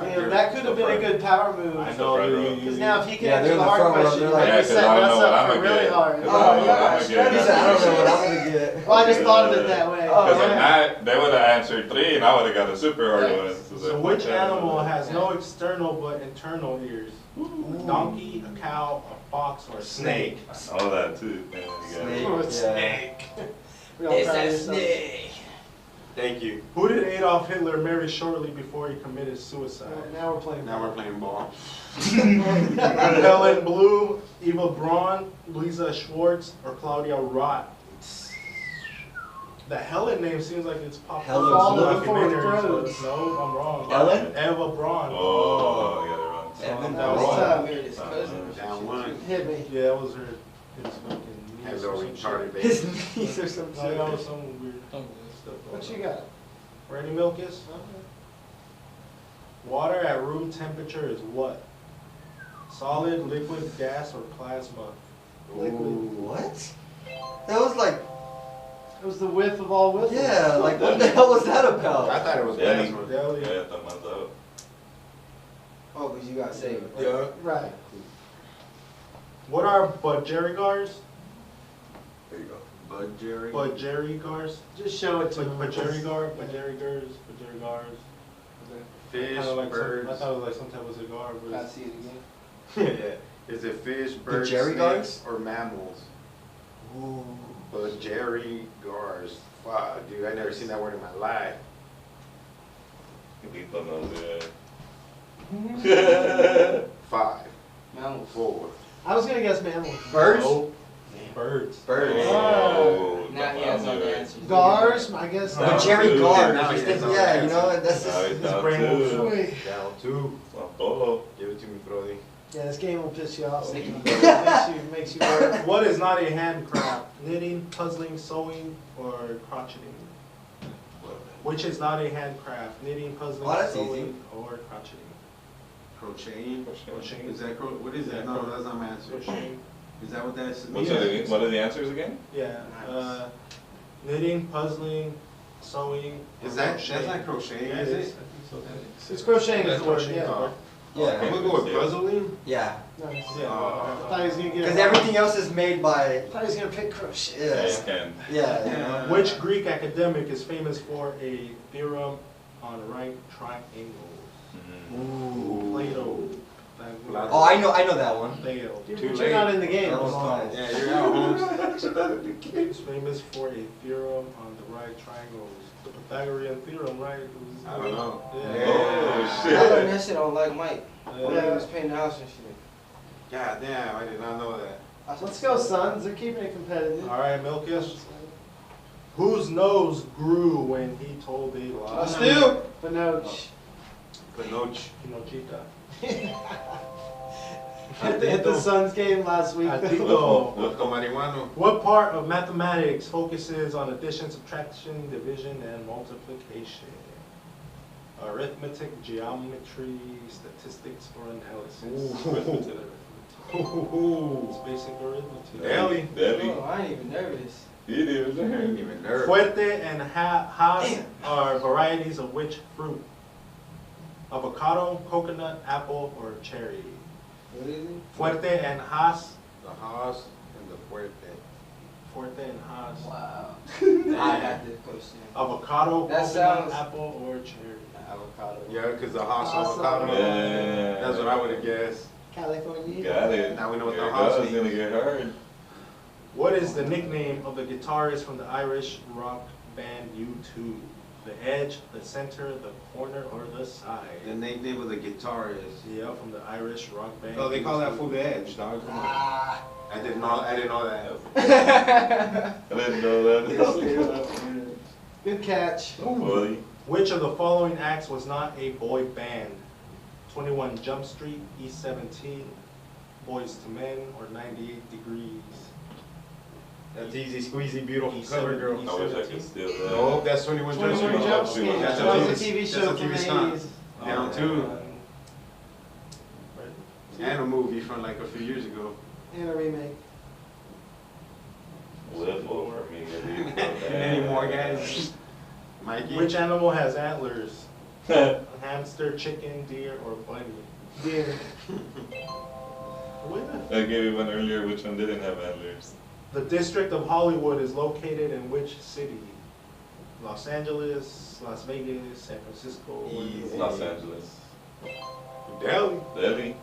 Damn, that could have been a good power move. I know. Front row. Because now if he can Yeah, answer they're in the the hard front row, question, they're you like- might Yeah, be 'cause setting I don't us know what up I'm for gonna really get. hard. 'Cause Oh, I don't know what yeah. I'm gonna get. He said, I don't know what I'm gonna get. Well, I just thought of it that way. Because Oh, if yeah. not, they would have answered 3 and I would have got a super hard Yeah. one. So which animal has no external but internal ears? A donkey, a cow, a fox, or a snake? I know that too. Yeah, Snake. Oh, a Yeah. snake. We all proud of yourself. Thank you. Who did Adolf Hitler marry shortly before he committed suicide? Now we're playing. Now we're playing ball. Helen Blue, Eva Braun, Lisa Schwartz, or Claudia Roth? The Helen name seems like it's popped Helen up Fall in to some the fourth documentaries, rows. but no, I'm wrong. Helen? Eva Braun. Oh, I got it wrong. Evan That was Braun. tough. Married his cousin. Down 1. Hit me. Yeah, that was her. His fucking niece Hello, or some retarded shit. baby. His knees or some No, that was shit. some weird stuff. What you got? Ready, Milkus? Water at room temperature is what? Solid, liquid, gas, or plasma? Liquid. What? That was like, It was the whiff of all whiffles. yeah, like what the hell was that I about? thought it was Yeah. plasma. Deli. Yeah, I thought mine's out. Oh, because you got saved. Yeah. Right. What are budgerigars? There you go. Bud Jerry. Budgerigars? Just show it to him. Budgerigars. Fish, Kinda like birds. I thought it was like some type of cigar. But I it's- see it again. Yeah. Is it fish, birds, Jerry guards? snakes, or mammals? Ooh. But Jerry Gars. Wow, dude, I never seen that word in my life. Lito knows, yeah. 5, Mammals. 4. I was gonna guess mammals. Birds? No. Birds. Birds. Oh, Now he has all the answers. Gars, I guess. No. But Jerry Two. Gar, Now he he's has thinking, all yeah, the you know, answers. that's Now just he's his down brain two. moves. Wait. Down 2. Santolo. Give it to me, Brody. Yeah, this game will piss you off. Sneaky. makes you work. What is not a handcraft? Knitting, puzzling, sewing, or crocheting? Which is not a handcraft? Knitting, puzzling, Oh, that's sewing, or crocheting? Crocheting. Crocheting. Is that what is that? No, that's not my answer. Crocheting. Is that what that's? What are the answers again? Yeah. Knitting, puzzling, sewing. or Is that? crocheting. That's not crocheting, Yeah, is it it? is. I think so. It's crocheting is the word, Crocheting. yeah. Oh. I'm Yeah, gonna go with puzzling. yeah. Nice. Yeah. I thought he was gonna get Because it. everything else is made by, I thought he was gonna pick crochet. Yeah, you yeah, can. yeah, you know. Which Greek academic is famous for a theorem on right triangles? Mhm. Plato. Oh, I know that one. Plato. You're, Too but late. you're not in the game. That was nice. Yeah, you're out, Holmes. It's famous for a theorem on the right triangles. The Pythagorean theorem, right? It was- I don't know. Yeah. Oh, I shit. learned that shit on like Mike. Yeah. When he was painting the house and shit. God damn, I did not know that. Let's go, Suns. They're keeping it competitive. All right, Milkus. Whose nose grew when he told a lie? Still. Pinoch. Pinoch. Pinochita. At the Suns game last week. Atito. Loco marihuano. What part of mathematics focuses on addition, subtraction, division, and multiplication? Arithmetic, geometry, statistics, or analysis? Arithmetic. It's basic arithmetic. Deli. Oh, I ain't even nervous. He did. Ain't even nervous. Fuerte and Hass are varieties of which fruit? Avocado, coconut, apple, or cherry? What is it? Fuerte and Hass. The Haas and the Fuerte. Fuerte and Hass. Wow. I got this question. Avocado, That coconut, sounds- apple, or cherry? Avocado. Yeah, because the Haas Haas avocado. Yeah. That's what I would have guessed. California. Got it. Now we know what Here the it Haas goes. It's means. gonna get hard. What is the nickname of the guitarist from the Irish rock band U2? The edge, the center, the corner, or the side? The name of the guitar is. Yeah, from the Irish rock band. Oh, they call that U2. fool the Edge, dog. Come on. Ah. I didn't know that. I didn't know that. Good catch. Boy. Which of the following acts was not a boy band? 21 Jump Street, East 17, Boys to Men, or 98 Degrees? That's easy, squeezy, beautiful E7, cover girl. I wish I could steal that. No, that's 21 Jump 21 Street. Jump Street. Street. That's That was a a TV that's show a from TV the song. 80s. Down two. Right. And a movie from like a few years ago. And a remake. Little for me. Any more guys? Mikey? Which animal has antlers? A hamster, chicken, deer, or bunny? Deer. What? I gave you one earlier. Which one didn't have antlers? The District of Hollywood is located in which city? Los Angeles, Las Vegas, San Francisco, or Easy. Los Angeles. Delhi. Delhi.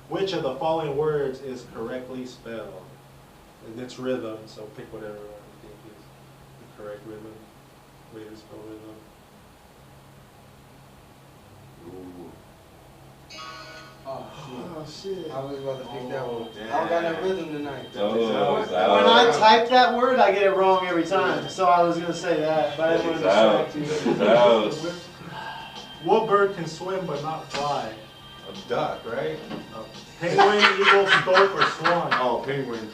Which of the following words is correctly spelled? And it's rhythm, so pick whatever one you think is the correct rhythm. Way to spell rhythm. Ooh. Oh, Oh, shit. shit. I was about to pick that one. damn. I don't got no rhythm tonight. Oh, it's When out. I type that word, I get it wrong every time. So I was going to say that, but I didn't want to It's out. distract you. It's out. What bird can swim but not fly? A duck, right? A penguin, eagle, stork, or swan? Oh, penguin.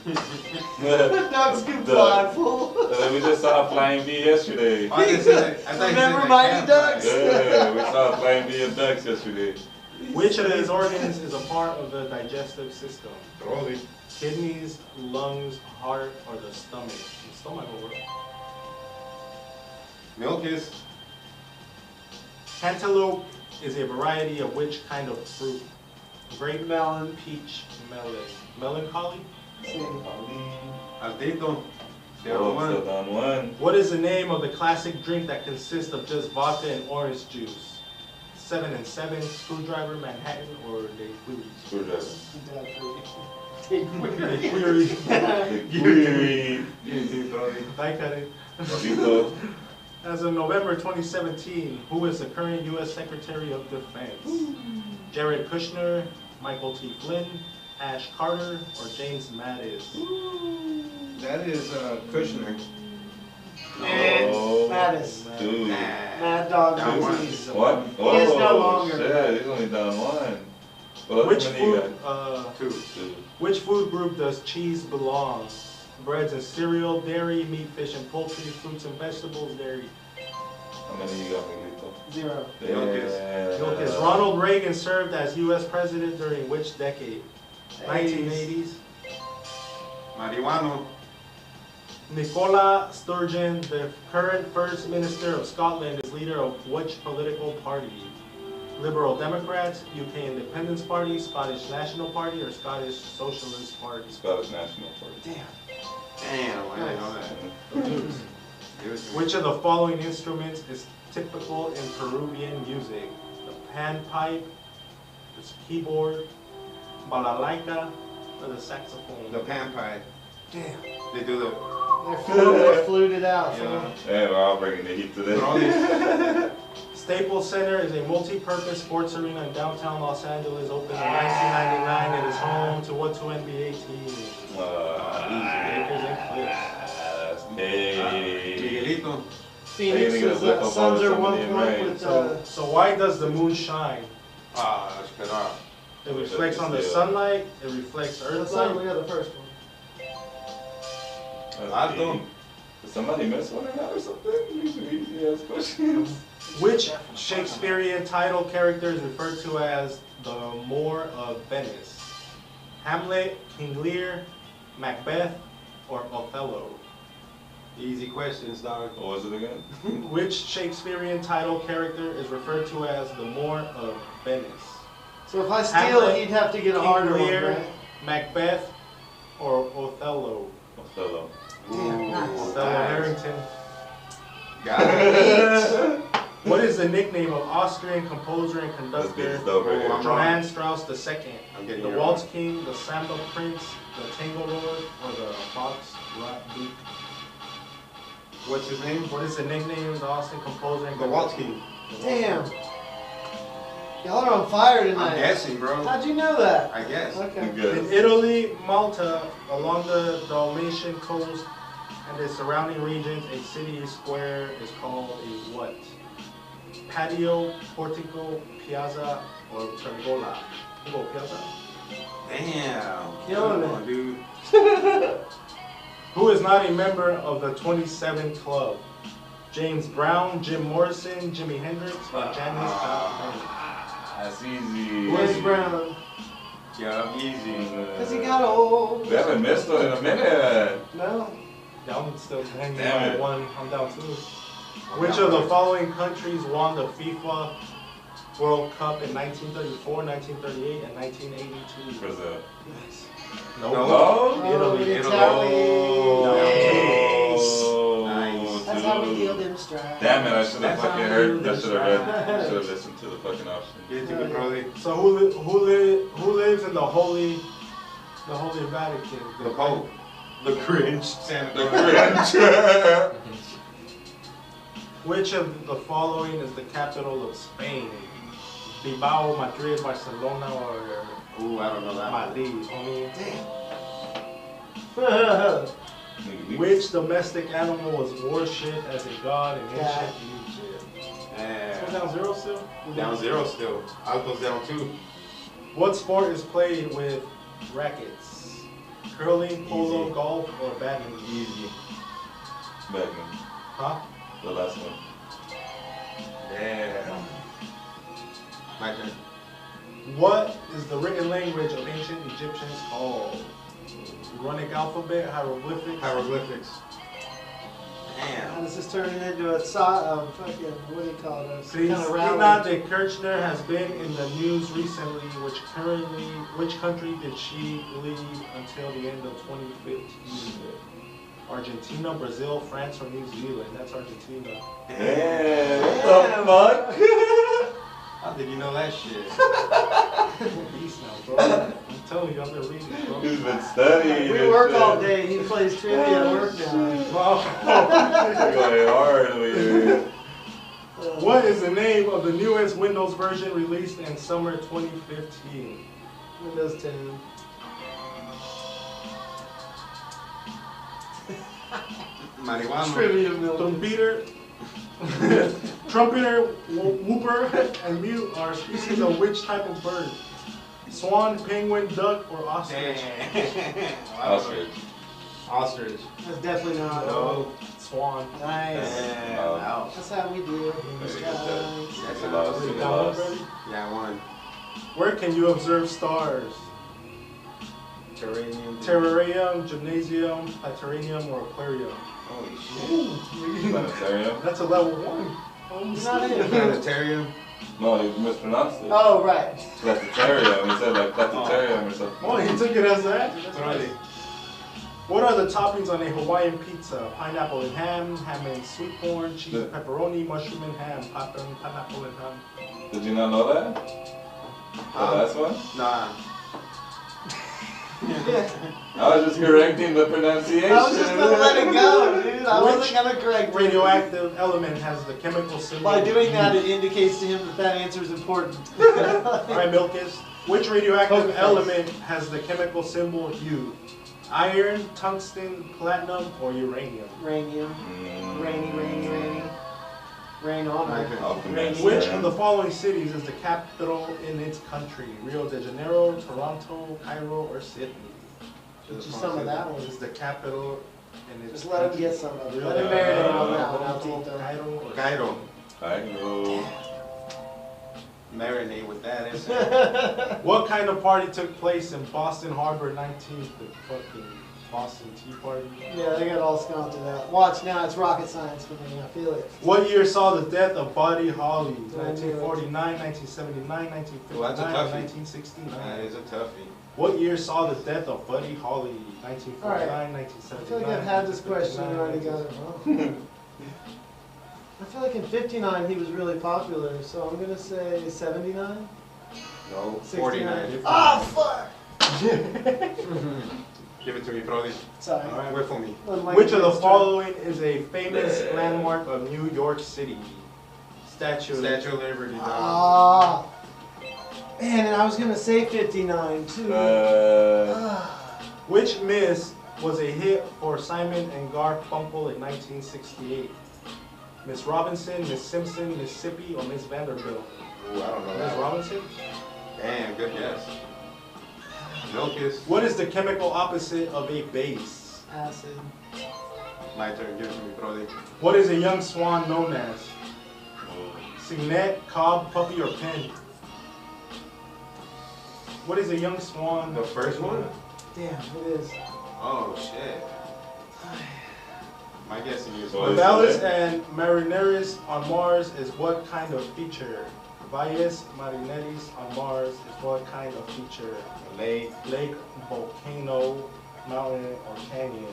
Ducks can fly, fool. We just saw a flying bee yesterday. I didn't say that. I thought you said Remember that Mighty cat Ducks? fly. Yeah, we saw a flying bee and ducks yesterday. Which of these organs is a part of the digestive system? Rolly. Kidneys, lungs, heart, or the stomach? The stomach will work. Milk is. Cantaloupe is a variety of which kind of fruit? Grape, Melon. peach, melon. Melancholy? Altito. Down Oh, one. still down one. What is the name of the classic drink that consists of just vodka and orange juice? 7 and 7, Screwdriver, Manhattan, or Day Query? Screwdriver. Day Query. Kiwi. I got it. Mojito. As of November 2017, who is the current U.S. Secretary of Defense? Jared Kushner, Michael T. Flynn, Ash Carter, or James Mattis? That is Kushner. Oh, Mattis. dude. Mad Dog Down one. disease. What? He is no Oh, longer. shit, he's only down one. Well, Which how many you food? Two. got? Two. Which food group does cheese belong? Breads and cereal, dairy, meat, fish and poultry, fruits and vegetables, dairy. How many you got, Miguelito? 0. Milk is. Milk is. Ronald Reagan served as U.S. President during which decade? 1980s. Marihuano. Nicola Sturgeon, the current First Minister of Scotland, is leader of which political party? Liberal Democrats, UK Independence Party, Scottish National Party, or Scottish Socialist Party? Scottish National Party. Damn, I didn't know that. It was- Which of the following instruments is typical in Peruvian music? The panpipe, the keyboard, balalaika, or the saxophone? The pan pie. Damn. They do the. They're fluted out. Yeah. Hey, we're all bringing the heat today. Rolly. Staples Center is a multi-purpose sports arena in downtown Los Angeles, opened in 1999. It is home to what two NBA teams? Lakers and Clips. Hey. Miguelito. Phoenix's Suns are 1 point with So why does the moon shine? Esperar. It reflects on the sunlight. It reflects the earth sun. light. We got the first one. Alto. Did somebody miss one or not or something? These are easy ass questions. Which Shakespearean title character is referred to as the Moor of Venice? Hamlet, King Lear, Macbeth, or Othello? Easy questions, dog. What was it again? Which Shakespearean title character is referred to as the Moor of Venice? So if I steal Hamlet, it, he'd have to get a King harder one, Lear, right? Macbeth, or Othello? Othello. Damn, nice. Othello Harrington. Got it. What is the nickname of Austrian composer and Let's beat conductor this over here. I'm Johann Strauss II? I'm getting The your Waltz King, the Samba Prince, the Tango Lord, or the Fox Rock Duke? What's his name? What is the nickname of the Austrian composer and The Waltz King. Damn. Y'all are on fire tonight. I'm guessing, bro. How'd you know that? I guess. Okay. In Good. Italy, Malta, along the Dalmatian coast and the surrounding regions, a city square is called a what? Patio, portico, piazza, or pergola? You go piazza? Damn. Killing Come on, dude. Who is not a member of the 27 Club? James Brown, Jim Morrison, Jimi Hendrix, or Janis Joplin? That's easy. Where's Brown? Yeah, easy. Because he got old. We haven't missed one in a minute. No. Yeah, I'm still hanging Damn by it. one. I'm down two. Which of the following countries won the FIFA World Cup in 1934, 1938, and 1982? Brazil. Nice. Nope. No? Italy. Nice. That's how we deal them strides. Damn it, I should have That's fucking how heard, you I do should have this, read, right? I should have listened to the fucking option. Get it to me, brother. So who lives in the Holy Vatican? The Pope. The cringe. Santa The Claus. cringe. Which of the following is the capital of Spain? Bilbao, Madrid, Barcelona, or Ooh, I don't know that one. Madrid? Homie. Damn. Which domestic animal was worshipped as a god in Cat. ancient Egypt? Yeah. Down 0 still? Down 0 still. Alto's down 2. What sport is played with rackets? Curling, polo, Easy. golf, or badminton? Easy. Batman. Huh? The last one. Damn. My turn. What is the written language of ancient Egyptians called? Runic alphabet, hieroglyphics? Hieroglyphics. How Damn. does this turn into a fucking, what do you call it? Christina Kind of rally. de Kirchner has been in the news recently. Which country did she leave until the end of 2015? Argentina, Brazil, France, or New Zealand? That's Argentina. Damn, what the fuck? How did you know that shit? Beast now, bro. I'm telling you, I've been reading, bro. He's been studying. We and work shit. all day. He plays trivia at work now. We're going hard over here. What is the name of the newest Windows version released in summer 2015? Windows 10. Marihuana. Trivia million. Trumpeter, whooper, and mute are species of which type of bird? Swan, penguin, duck, or ostrich? Damn. Ostrich. Ostrich. That's definitely not. No. Swan. Nice. Damn. Oh. Ouch. That's how we do it. There you go, Ted. Guys. That's a loss, You it's a got one, loss. Brady? Yeah, I won. Where can you observe stars? Terrarium. Terrarium, gymnasium, planetarium, or aquarium? Holy shit. Planetarium? That's a level 1. It's not it. Planetarium. No, you mispronounced it. Oh, right. Planetarium. He said like planetarium or something. Oh, he took it as that? That's Right. right. What are the toppings on a Hawaiian pizza? Pineapple and ham, ham and sweet corn, cheese, The- pepperoni, mushroom and ham, pineapple and ham. Did you not know that? The last one? Nah. I was just correcting the pronunciation. I was just gonna let it go, dude. I wasn't gonna correct it. Radioactive element has the chemical symbol. By doing that, it indicates to him that that answer is important. Alright, Milkus. Which radioactive Poker face. element has the chemical symbol U? Iron, tungsten, platinum, or uranium? Uranium. Rainy. Rain all night. Alchemist. Which of the following cities is the capital in its country? Rio de Janeiro, Toronto, Cairo, or Sydney? Get you some of that one. Is the capital in its Just let him country? get some of it. Rio Let him de marinate Janeiro, on that one. I'll Toronto, take them. Cairo, or Cairo. I know. Marinate with that, isn't it? What kind of party took place in Boston Harbor 19th? The fucking Boston Tea Party. Yeah, they got all skunked to that. Watch now, it's rocket science for me. I feel it. What year saw the death of Buddy Holly? I knew it. 1949, 1979, 1959, Well, that's a or toughie. 1969? That is a toughie. What year saw the death of Buddy Holly? 1949, Alright. 1979. I feel like I've had this question and already got it wrong. I feel like in 59 he was really popular, so I'm gonna say 79? No, 69. 49. Oh, fuck! Give it to me, Brody. Sorry. All right, wait for me. Unlike Which of the Mr. following is a famous landmark of New York City? Statue. Statue of Liberty. dog. Ah! Man, and I was gonna say 59 too. Ah. Which Miss was a hit for Simon and Garfunkel in 1968? Miss Robinson, Miss Simpson, Mississippi, or Miss Vanderbilt? Ooh, I don't know Miss that one. Robinson? Damn, good guess. Milkus. What is the chemical opposite of a base? Acid. My turn. Give it to me, Brody. What is a young swan known as? Signet, cob, puppy, or pen? What is a young swan? The first one? Damn, it is. Oh, shit. My guessing is What is Vallis it? and Marineris on Mars is what kind of feature? Valles Marineris on Mars is what kind of feature? lake. Lake, volcano, mountain, or canyon?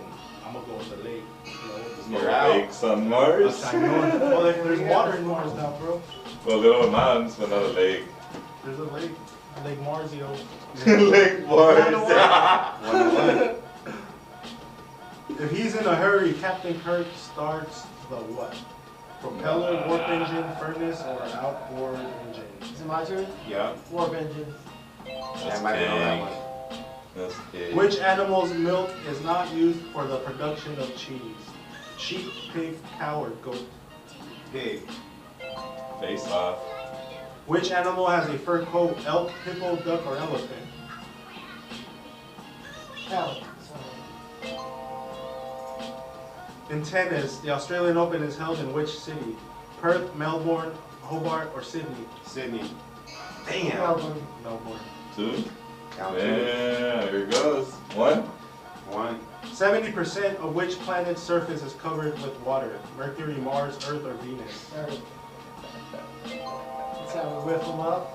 I'm gonna go with the lake. You know, There's You're no out. lakes on Mars. well, there's water in Mars now, bro. Well, little mountains, but not a lake. There's a lake, Lake Marzio. Lake Mars. One. If he's in a hurry, Captain Kirk starts the what? Propeller, warp engine, furnace, or outboard engine? Is it my turn? Yeah. Warp engine. Yeah, I might know that one. That's big. Which animal's milk is not used for the production of cheese? Sheep, pig, cow, or goat? Pig. Face off. Which animal has a fur coat? Elk, hippo, duck, or elephant? Hell. In tennis, the Australian Open is held in which city? Perth, Melbourne, Hobart, or Sydney? Sydney. Damn. Melbourne. Melbourne. 2. Down to Yeah, here it goes. 1. 1. 70% of which planet's surface is covered with water? Mercury, Mars, Earth, or Venus? Alright. That's how we whip them up.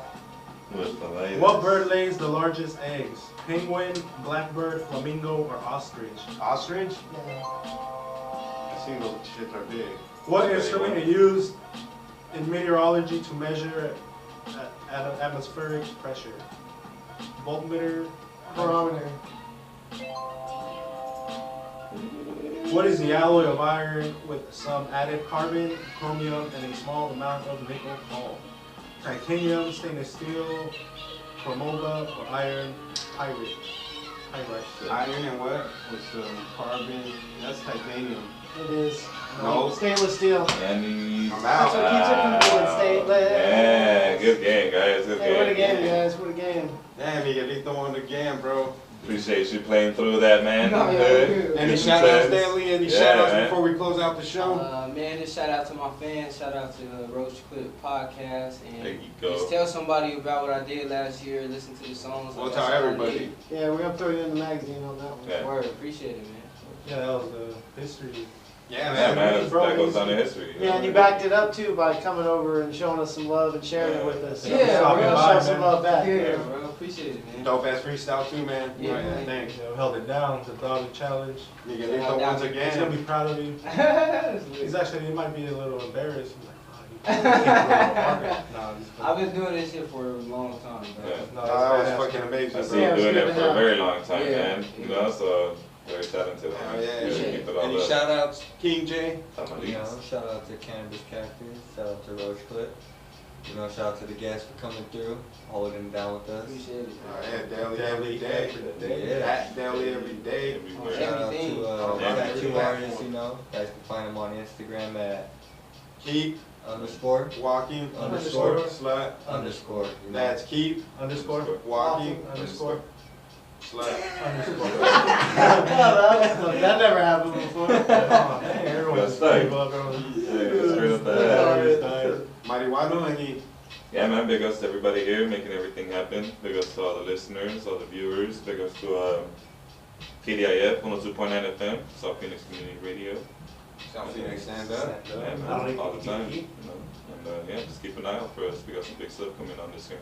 With the latest. What bird lays the largest eggs? Penguin, blackbird, flamingo, or ostrich? Ostrich? Yeah. I seen those shits are big. What Okay, instrument what? is used in meteorology to measure atmospheric pressure? Voltmeter. Barometer. What is the alloy of iron with some added carbon, chromium, and a small amount of nickel called? Titanium, stainless steel, chromoga, or iron pyrite? Iron and what? With some carbon. That's titanium. It is. No. Stainless steel. And I'm That's out. what keeps it from going stainless. Yeah, good game, guys. Good Hey, what a game. game, guys. What a game. Damn, Miguelito won again, bro. Appreciate you playing through that, man. No, yeah, Good. good. Any Good shout outs, sense. Stanley? Any Yeah, shout outs man. before we close out the show? Man, just shout out to my fans, shout out to the Roach Clip Podcast, There and you go. just tell somebody about what I did last year, listen to the songs. We'll That's tell all I everybody. need. Yeah, we're gonna throw you in the magazine on that one. Yeah. Word, appreciate it, man. Yeah, that was the history. Yeah, Yeah, man. man, bro, that goes he's- down in history. Yeah, and you backed it up too by coming over and showing us some love and sharing it with us. Yeah, we're stopping gonna by, show some man. love back. Yeah, bro, appreciate it, man. Dope ass freestyle too, man. Yeah, Right, man. thanks. You know, held it down, the dog challenge. Miguelito once He's gonna again. be proud of you. That's lit. He's actually, he might be a little embarrassed. He's like, oh, you can't nah, he's I've been doing this shit for a long time, bro. Yeah. no, That that's was badass. fucking amazing, I bro. see you Yeah, it was doing good it to for a have. very long time, Yeah. man. You know, so very talented. Oh, man. yeah. You Yeah. keep it all Any up. shout outs? King J? You know, shout out to Cannabis Cactus, shout out to Roach Clip. You know, shout out to the guests for coming through, holding down with us. Appreciate it. Yeah, daily every day. Yeah. At daily every day. Everywhere. Shout out Everything. to Yeah. tattoo artists, you know. Guys can find them on Instagram at Keep underscore walking Underscore. slut. underscore. You know. That's keep Underscore. walking Underscore. slut. Underscore. That never happened before. Oh, man, everyone That's just tight. gave up, everyone. Yeah, straight up the Marihuana and Yeah, man, big ups to everybody here making everything happen. Big ups to all the listeners, all the viewers. Big ups to KDIF 102.9 FM, South Phoenix Community Radio. South Phoenix stand up. Yeah, I don't man, think all the you time. keep- You know? And yeah, just keep an eye out for us. We got some big stuff coming on this year.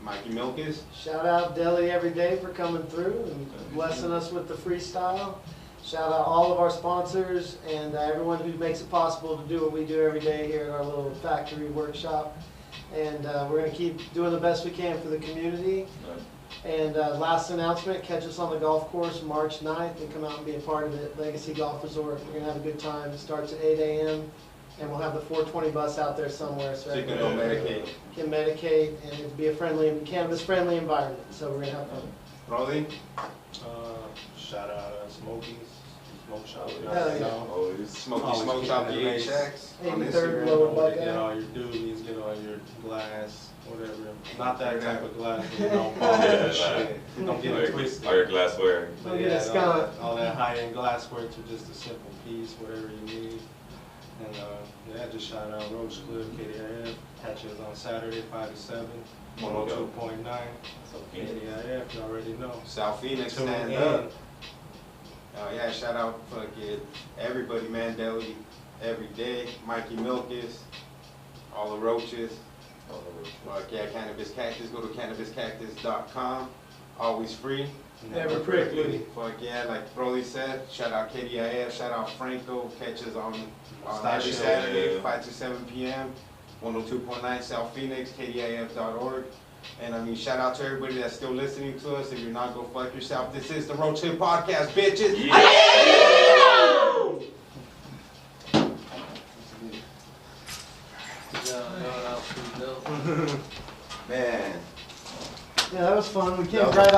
Mikey Milkis. Shout out Deli every day for coming through and blessing us with the freestyle. Shout out all of our sponsors and everyone who makes it possible to do what we do every day here at our little factory workshop. And we're going to keep doing the best we can for the community. And last announcement, catch us on the golf course March 9th and come out and be a part of it. Legacy Golf Resort. We're going to have a good time. It starts at 8 a.m. and we'll have the 420 bus out there somewhere so So you can everyone go medicate. can medicate and it'll be a friendly, cannabis-friendly environment. So we're going to have fun. Rolly. Shout out Smokies, Smoke Shop. Hell yeah. Always. Smoky Always Smoke keeping Shop it nice. DHX on 83rd Instagram. Lower Get Buckeye. all your doobies, get all your glass, whatever. Not that type of glass, you know, Yeah, balls and like- shit. Don't get it twisted. All your glassware. But Don't get yeah, a skunk. all that high-end glassware to just a simple piece, whatever you need. And yeah, just shout out Roach Cliff, KDIF. Catch us on Saturday, 5 to 7, 102.9. KDIF, you already know. South Phoenix Tune stand in. up. Oh yeah, shout out fucking everybody, man. Deli every day. Mikey Milkis. All the roaches. Fuck yeah, Cannabis Cactus. Go to cannabiscactus.com. Always free. Never prickly. Fuck yeah, like Broly said, shout out KDIF, shout out Franco, catch us on every Station. Saturday, Yeah. 5 to 7 p.m., 102.9 South Phoenix, KDIF.org. And I mean, shout out to everybody that's still listening to us. If you're not, go fuck yourself. This is the Roach Hip Podcast, bitches. Man. Yeah, that was fun. We came right off.